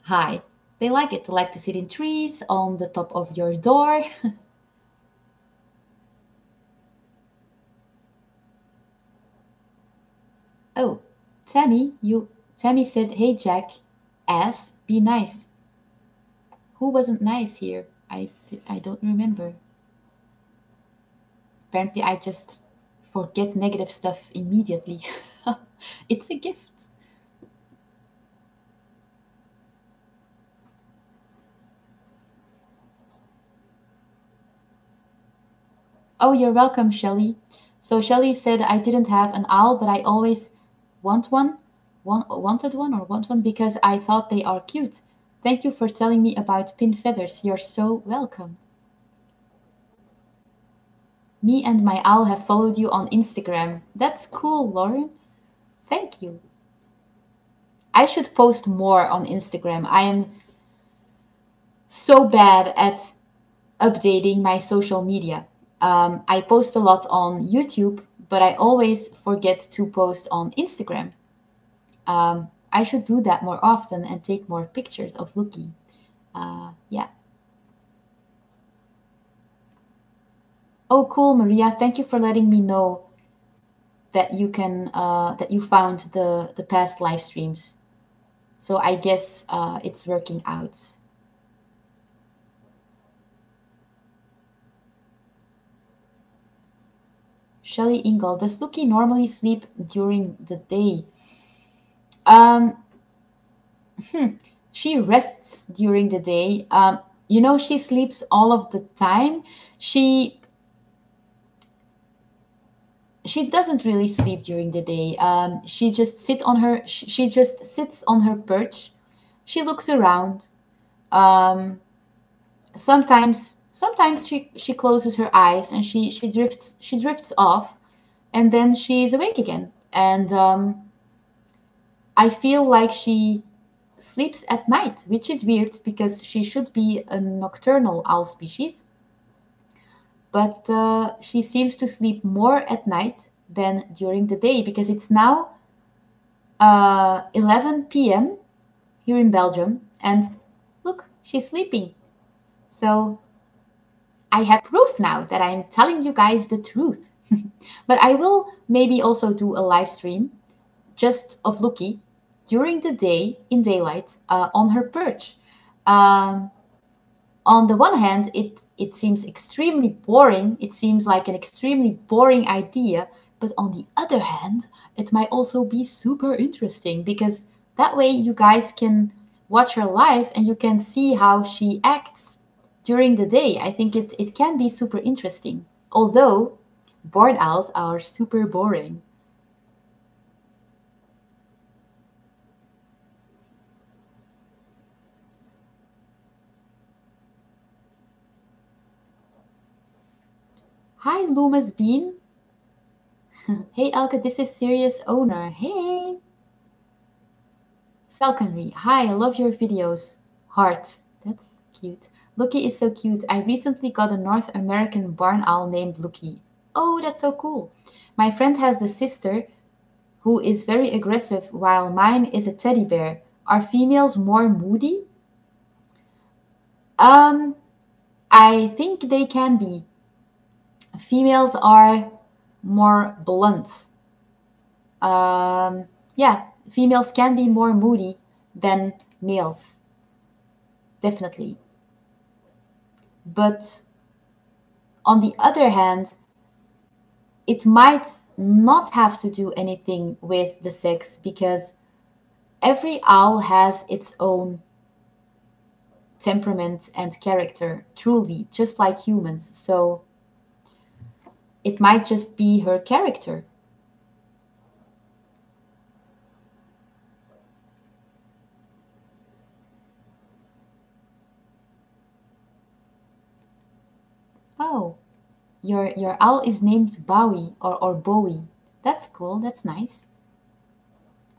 A: high. They like it. They like to sit in trees, on the top of your door. Oh, Tammy said, "Hey Jack, ass, be nice." Who wasn't nice here? I don't remember. Apparently, I just forget negative stuff immediately. It's a gift. Oh, you're welcome, Shelley. So Shelley said I didn't have an owl, but I always wanted one or want one because I thought they are cute. Thank you for telling me about pin feathers. You're so welcome. Me and my owl have followed you on Instagram. That's cool, Lauren. Thank you. I should post more on Instagram. I am so bad at updating my social media. I post a lot on YouTube, but I always forget to post on Instagram. I should do that more often and take more pictures of Lookie. Yeah. Oh, cool, Maria. Thank you for letting me know that that you found the past live streams. So I guess it's working out. Shelly Ingle, does Lookie normally sleep during the day? She rests during the day. She sleeps all of the time. She doesn't really sleep during the day. She just she just sits on her perch. She looks around. Sometimes she closes her eyes and she drifts off, and then she's awake again. And I feel like she sleeps at night, which is weird because she should be a nocturnal owl species. But she seems to sleep more at night than during the day because it's now 11 p.m. here in Belgium, and look, she's sleeping. So I have proof now that I'm telling you guys the truth. But I will maybe also do a live stream just of Lookie during the day in daylight on her perch. On the one hand, it seems extremely boring. It seems like an extremely boring idea. But on the other hand, it might also be super interesting because that way you guys can watch her live and you can see how she acts during the day. I think it can be super interesting. Although barn owls are super boring. Hi, Loomis Bean. Hey, Elke, this is Serious Owner. Hey, Falconry. Hi, I love your videos. Heart. That's cute. Lookie is so cute. I recently got a North American barn owl named Lookie. Oh, that's so cool. My friend has a sister who is very aggressive, while mine is a teddy bear. Are females more moody? Um, I think they can be. Females are more blunt. Yeah, females can be more moody than males, definitely. But on the other hand, it might not have to do anything with the sex because every owl has its own temperament and character, truly, just like humans. So it might just be her character. Oh, your owl is named Bowie or Bowie. That's cool. That's nice.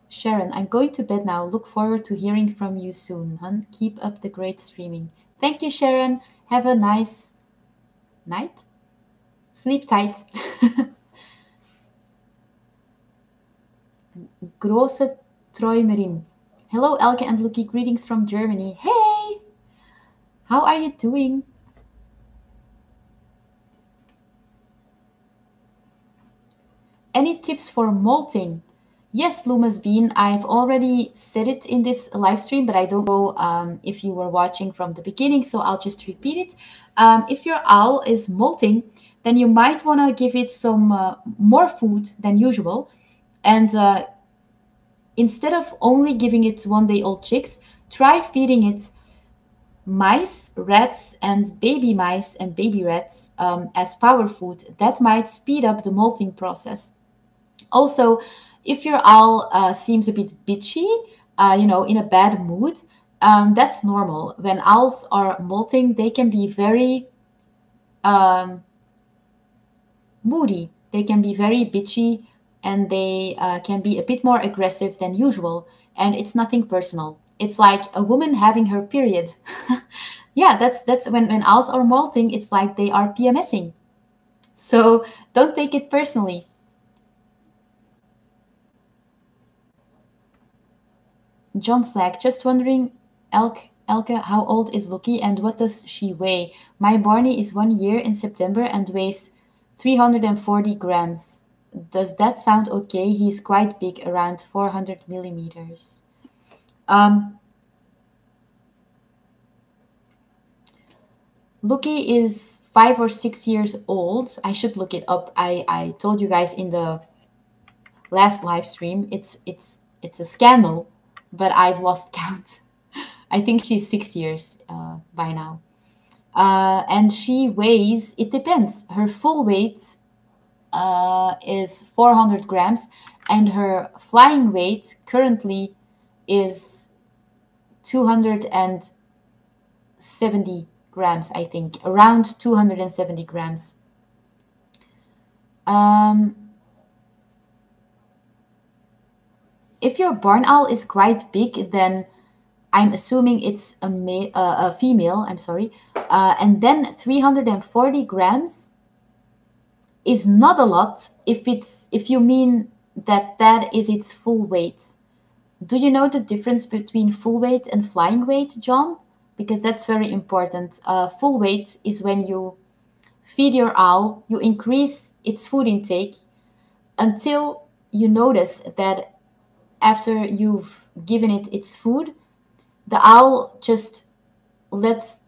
A: Sharon, I'm going to bed now. Look forward to hearing from you soon, hun. Keep up the great streaming. Thank you, Sharon. Have a nice night. Sleep tight. Große Träumerin. Hello, Elke and Lucky. Greetings from Germany. Hey! How are you doing? Any tips for molting? Yes, Lumas Bean, I've already said it in this live stream, but I don't know if you were watching from the beginning, so I'll just repeat it. If your owl is molting, then you might want to give it some more food than usual. And instead of only giving it 1 day old chicks, try feeding it mice, rats, and baby mice and baby rats as power food. That might speed up the molting process. Also, if your owl seems a bit bitchy, in a bad mood, that's normal. When owls are molting, they can be very um, moody. They can be very bitchy, and they can be a bit more aggressive than usual. And it's nothing personal. It's like a woman having her period. Yeah, that's when owls are molting. It's like they are PMSing. So don't take it personally. John Slack, just wondering, Elke, how old is Loki and what does she weigh? My Barney is 1 year in September and weighs 340 grams. Does that sound okay? He's quite big, around 400 millimeters. Um, Loki is 5 or 6 years old. I should look it up. I told you guys in the last live stream. It's a scandal, but I've lost count. I think she's 6 years by now. And she weighs, it depends. Her full weight is 400 grams, and her flying weight currently is 270 grams, I think, around 270 grams. Um, if your barn owl is quite big, then I'm assuming it's a female. I'm sorry, and then 340 grams is not a lot if you mean that is its full weight. Do you know the difference between full weight and flying weight, John? Because that's very important. Full weight is when you feed your owl, you increase its food intake until you notice that after you've given it its food, the owl lets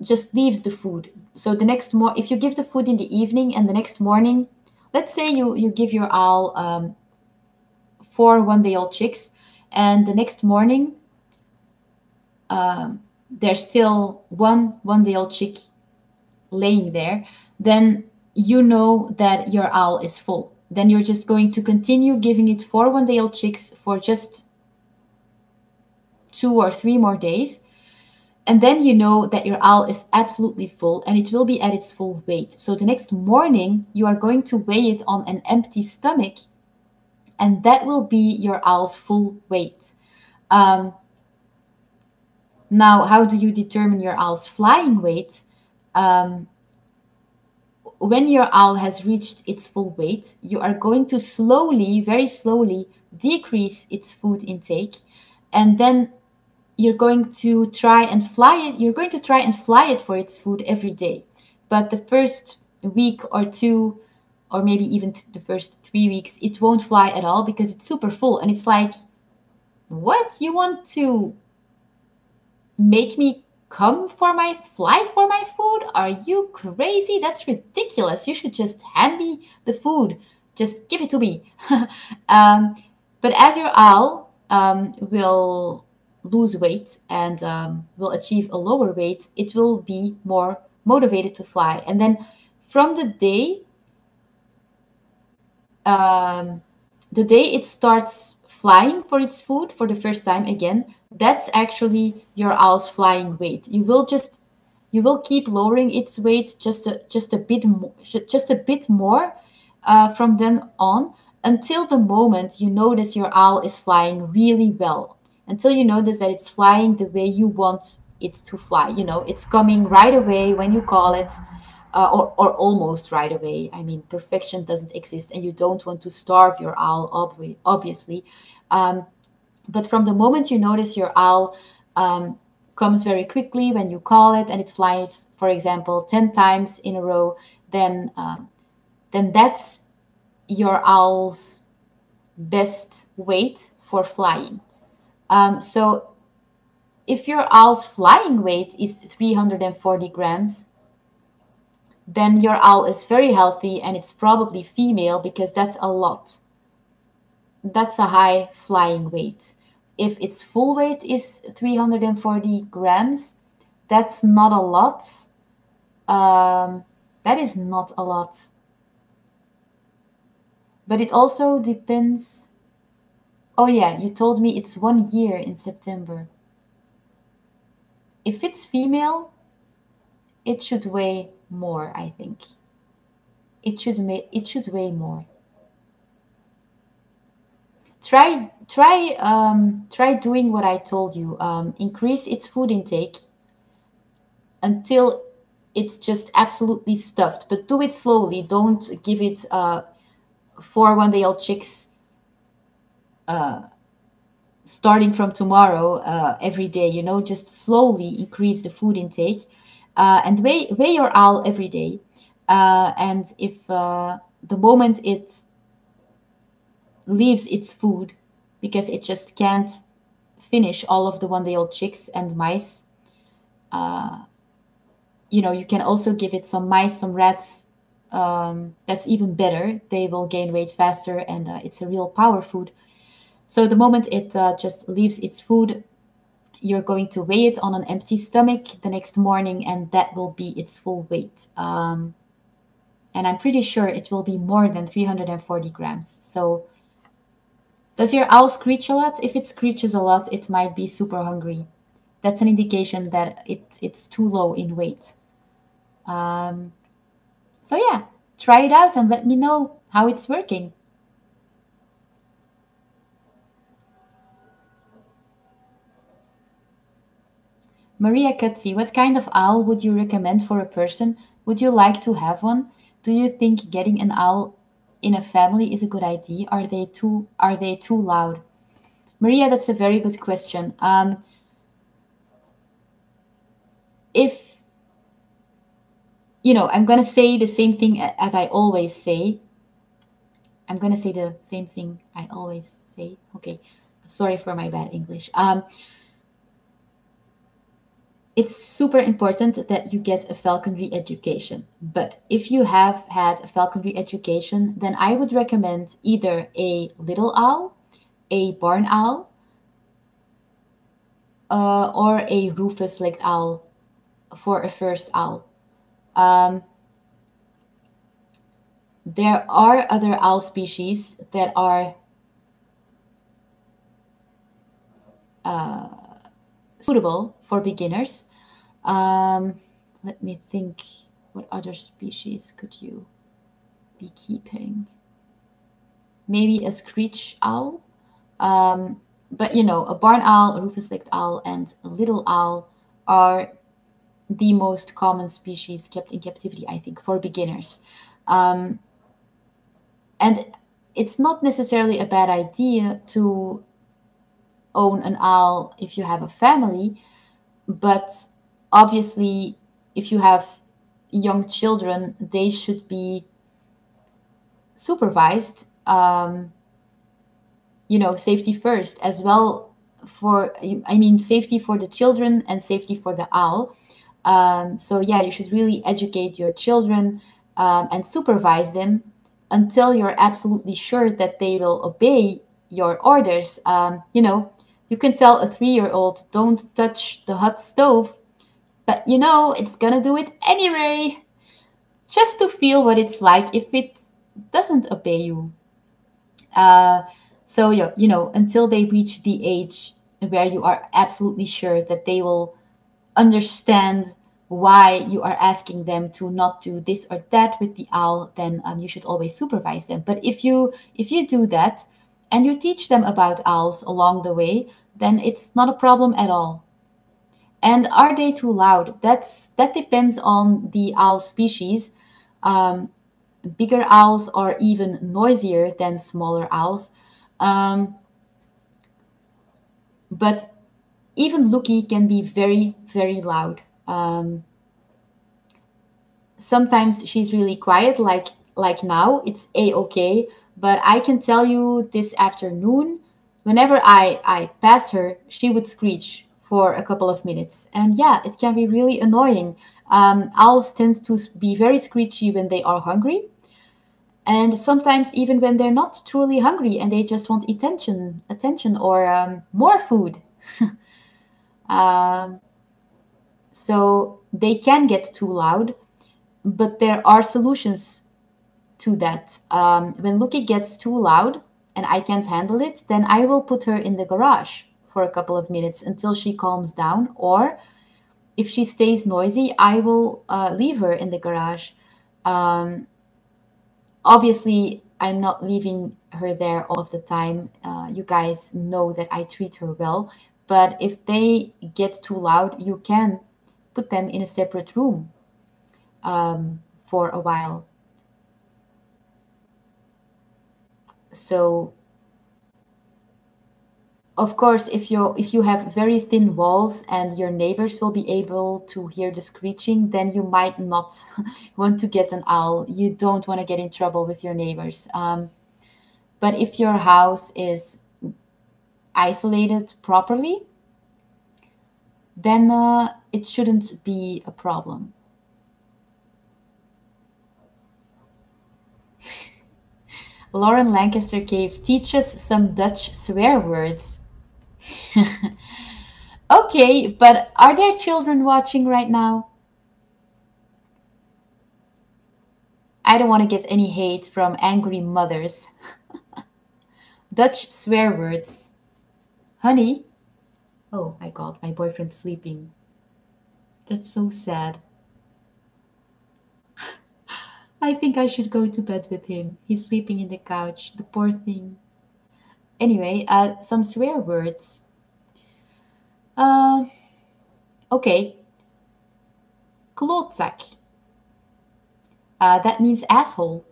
A: just leaves the food. So the next if you give the food in the evening and the next morning, let's say you give your owl 4 1 day old chicks, and the next morning there's still one day old chick laying there, then you know that your owl is full. Then you're just going to continue giving it 4 one day old chicks for just 2 or 3 more days. And then you know that your owl is absolutely full and it will be at its full weight. So the next morning, you are going to weigh it on an empty stomach, and that will be your owl's full weight. Um, Now, how do you determine your owl's flying weight? Um, when your owl has reached its full weight, you are going to slowly, very slowly, decrease its food intake, and then you're going to try and fly it. You're going to try and fly it for its food every day. But the first week or two, or maybe even the first 3 weeks, it won't fly at all because it's super full. And it's like, what? You want to make me come for my fly for my food? Are you crazy? That's ridiculous. You should just hand me the food. Just give it to me. um, but as your owl will lose weight and will achieve a lower weight, it will be more motivated to fly. And then from um, the day it starts flying for its food for the first time again, that's actually your owl's flying weight. You will keep lowering its weight just a bit more, just a bit more from then on, until the moment you notice your owl is flying really well, until you notice that it's flying the way you want it to fly. You know, it's coming right away when you call it, or almost right away. I mean, perfection doesn't exist, and you don't want to starve your owl, obviously. Um, but from the moment you notice your owl comes very quickly when you call it, and it flies, for example, 10 times in a row, then that's your owl's best weight for flying. So if your owl's flying weight is 340 grams, then your owl is very healthy and it's probably female, because that's a lot. That's a high flying weight. If its full weight is 340 grams, that's not a lot. That is not a lot. But it also depends. Oh, yeah, you told me it's 1 year in September. If it's female, it should weigh more, I think. It should weigh more. Try doing what I told you. Increase its food intake until it's just absolutely stuffed, but do it slowly. Don't give it 4 one day old chicks starting from tomorrow every day. You know, just slowly increase the food intake, and weigh your owl every day. And if the moment it leaves its food because it just can't finish all of the 1 day old chicks and mice, you know, you can also give it some mice, some rats. That's even better. They will gain weight faster, and it's a real power food. So the moment it just leaves its food, you're going to weigh it on an empty stomach the next morning, and that will be its full weight. And I'm pretty sure it will be more than 340 grams. So does your owl screech a lot? If it screeches a lot, it might be super hungry. That's an indication that it's too low in weight. Um, so yeah, try it out and let me know how it's working. Maria Kutsi, what kind of owl would you recommend for a person? Would you like to have one? Do you think getting an owl in a family is a good idea? Are they too loud? Maria, that's a very good question. If I'm gonna say the same thing as I always say. I'm gonna say the same thing I always say. Okay, sorry for my bad English. It's super important that you get a falconry education. But if you have had a falconry education, then I would recommend either a little owl, a barn owl, or a rufous-legged owl for a first owl. Um, there are other owl species that are suitable for beginners. Um, Let me think. What other species could you be keeping? Maybe a screech owl. But a barn owl, a rufous-legged owl, and a little owl are the most common species kept in captivity, I think, for beginners. Um, and it's not necessarily a bad idea to own an owl if you have a family, but obviously, if you have young children, they should be supervised. Safety first as well. Safety for the children and safety for the owl. So yeah, you should really educate your children, and supervise them until you're absolutely sure that they will obey your orders. You can tell a 3-year-old, don't touch the hot stove, but it's gonna do it anyway, just to feel what it's like if it doesn't obey you. Uh, so yeah, until they reach the age where you are absolutely sure that they will understand why you are asking them to not do this or that with the owl, then you should always supervise them. But if you do that and you teach them about owls along the way, then it's not a problem at all. And are they too loud? That depends on the owl species. Um, Bigger owls are even noisier than smaller owls. Um, but even Lookie can be very, very loud. Sometimes she's really quiet, like now. It's a-okay. But I can tell you this afternoon, whenever I passed her, she would screech for a couple of minutes. And yeah, it can be really annoying. Owls tend to be very screechy when they are hungry. And sometimes even when they're not truly hungry and they just want attention or more food. So they can get too loud, but there are solutions to that. When Lookie gets too loud and I can't handle it, then I will put her in the garage for a couple of minutes until she calms down. Or if she stays noisy, I will leave her in the garage. Obviously, I'm not leaving her there all of the time. You guys know that I treat her well. But if they get too loud, you can put them in a separate room for a while. So, of course, if you have very thin walls and your neighbors will be able to hear the screeching, then you might not want to get an owl. You don't want to get in trouble with your neighbors. But if your house is isolated properly, then it shouldn't be a problem. Lauren Lancaster Cave, teach us some Dutch swear words. Okay, but are there children watching right now? I don't want to get any hate from angry mothers. Dutch swear words. Honey? Oh my god, my boyfriend's sleeping. That's so sad. I think I should go to bed with him. He's sleeping in the couch, the poor thing. Anyway, some swear words. Uh, okay, klootzak. That means asshole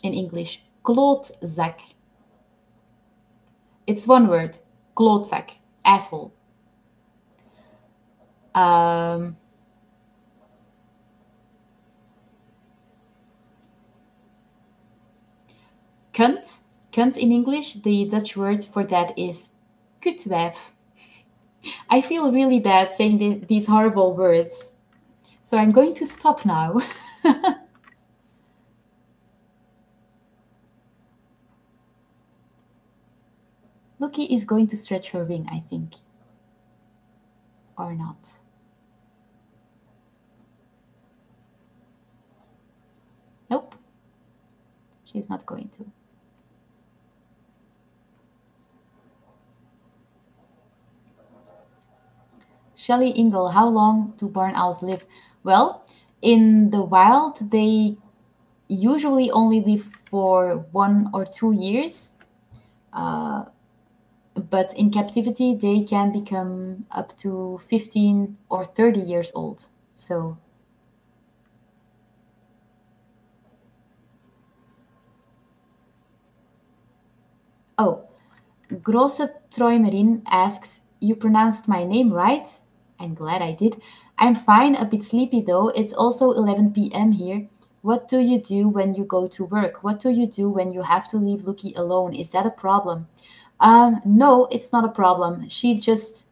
A: in English. Klootzak. It's one word. Klootzak. Asshole. Um, Kunt. Kunt in English, the Dutch word for that is kutwijf. I feel really bad saying these horrible words. So I'm going to stop now. Lookie is going to stretch her wing, I think. or not? Nope, she's not going to. Shelley Ingle, how long do barn owls live? Well, in the wild, they usually only live for 1 or 2 years. Uh, but in captivity, they can become up to 15 or 30 years old. So, oh, Grosse Troimerin asks, you pronounced my name right? I'm glad I did. I'm fine, a bit sleepy though. It's also 11 p.m. here. What do you do when you go to work? What do you do when you have to leave Lookie alone? Is that a problem? No, it's not a problem. She just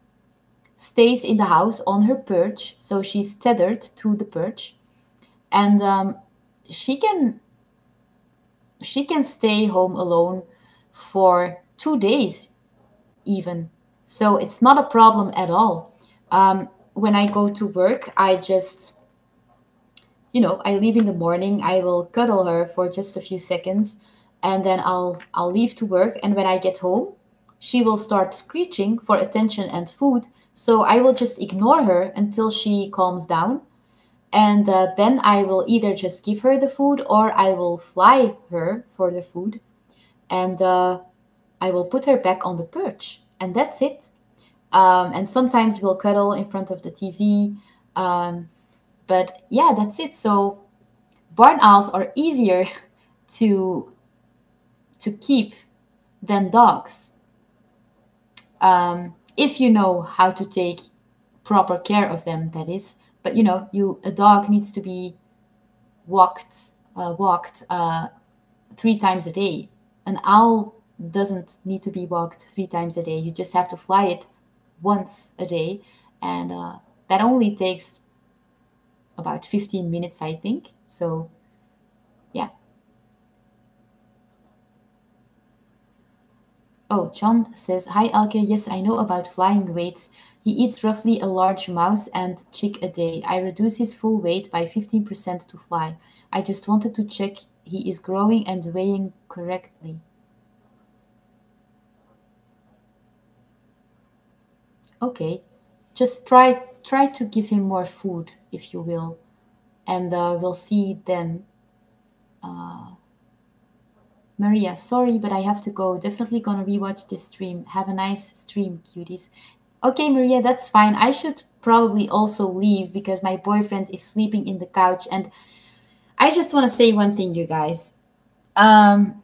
A: stays in the house on her perch, so she's tethered to the perch, and she can she can stay home alone for 2 days even. So it's not a problem at all. When I go to work, I leave in the morning. I will cuddle her for just a few seconds, and then I'll leave to work. And when I get home, she will start screeching for attention and food. So I will just ignore her until she calms down, and then I will either just give her the food or I will fly her for the food, and I will put her back on the perch, and that's it. And sometimes we'll cuddle in front of the TV. But yeah, that's it. So barn owls are easier to keep than dogs, if you know how to take proper care of them. That is, but a dog needs to be walked 3 times a day. An owl doesn't need to be walked 3 times a day. You just have to fly it once a day, and that only takes about 15 minutes, I think. So, yeah. Oh, John says, hi, Elke. Yes, I know about flying weights. He eats roughly a large mouse and chick a day. I reduce his full weight by 15% to fly. I just wanted to check he is growing and weighing correctly. Okay, just try to give him more food, if you will, and we'll see then. Maria, sorry, but I have to go. Definitely gonna rewatch this stream. Have a nice stream, cuties. Okay, Maria, that's fine. I should probably also leave because my boyfriend is sleeping in the couch, and I just want to say one thing, you guys.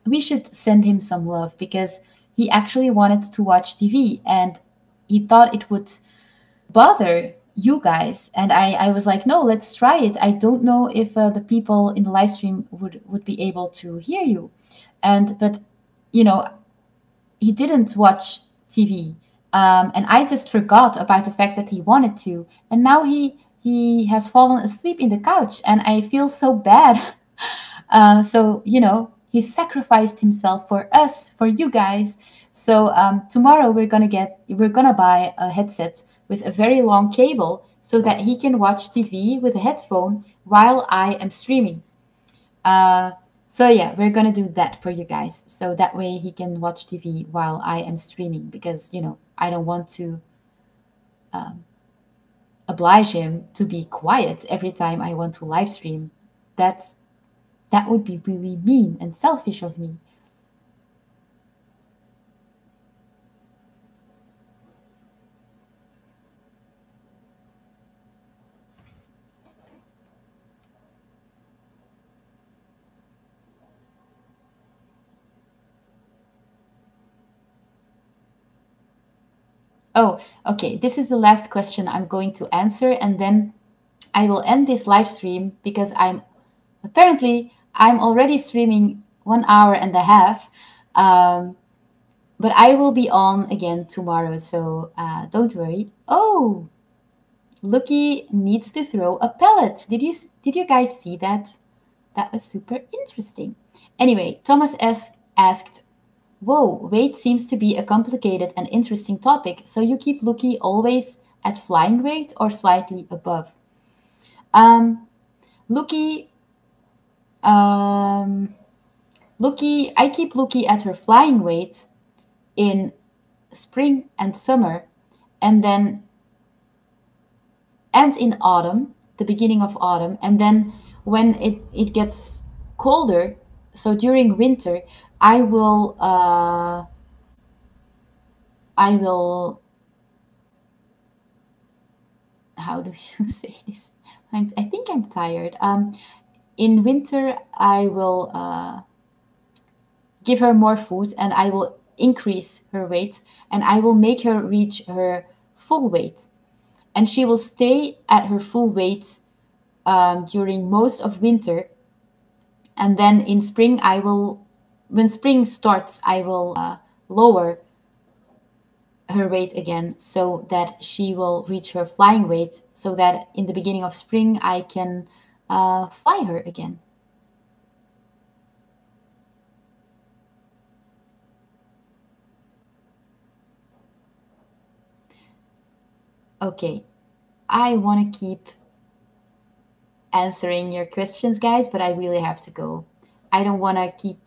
A: We should send him some love because he actually wanted to watch TV, and he thought it would bother you guys, and I was like, no, let's try it. I don't know if the people in the live stream would be able to hear you, but you know he didn't watch TV, and I just forgot about the fact that he wanted to, and now he has fallen asleep in the couch, and I feel so bad. So he sacrificed himself for us, for you guys. So tomorrow we're gonna buy a headset with a very long cable so that he can watch TV with a headphone while I am streaming. So yeah, we're gonna do that for you guys, so that way he can watch TV while I am streaming, because I don't want to oblige him to be quiet every time I want to live stream. That would be really mean and selfish of me. Oh, okay. This is the last question I'm going to answer, and then I will end this live stream because I'm already streaming 1 hour and a half. But I will be on again tomorrow, so don't worry. Oh, Lookie needs to throw a pellet. Did you guys see that? That was super interesting. Anyway, Thomas S asked, whoa, weight seems to be a complicated and interesting topic. So you keep Lookie always at flying weight or slightly above. Um, Lookie, um, Lookie, I keep Lookie at her flying weight in spring and summer, and then and in autumn, the beginning of autumn, and then when it gets colder, so during winter, I will uh, I will how do you say this? I think I'm tired. In winter, I will give her more food and I will increase her weight and I will make her reach her full weight. And she will stay at her full weight during most of winter. And then in spring, when spring starts, I will lower her weight again so that she will reach her flying weight so that in the beginning of spring, I can fly her again. Okay, I want to keep answering your questions, guys, but I really have to go. I don't want to keep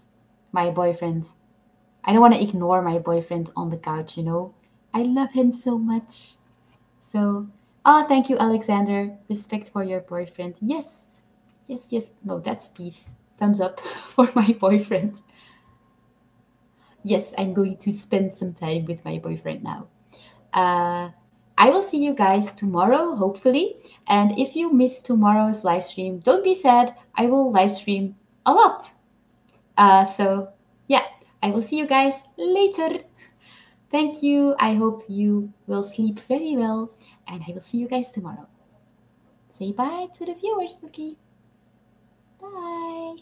A: my boyfriend. I don't want to ignore my boyfriend on the couch, you know? I love him so much. So, thank you, Alexander. Respect for your boyfriend. Yes, yes, yes. No, that's peace. Thumbs up for my boyfriend. Yes, I'm going to spend some time with my boyfriend now. Uh, I will see you guys tomorrow, hopefully. And if you miss tomorrow's live stream, don't be sad. I will live stream a lot. So, yeah, I will see you guys later. Thank you. I hope you will sleep very well. And I will see you guys tomorrow. Say bye to the viewers, Lookie. Bye.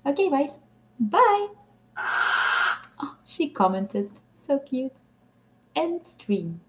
A: Okay, guys. Bye. Oh, she commented. So cute. End stream.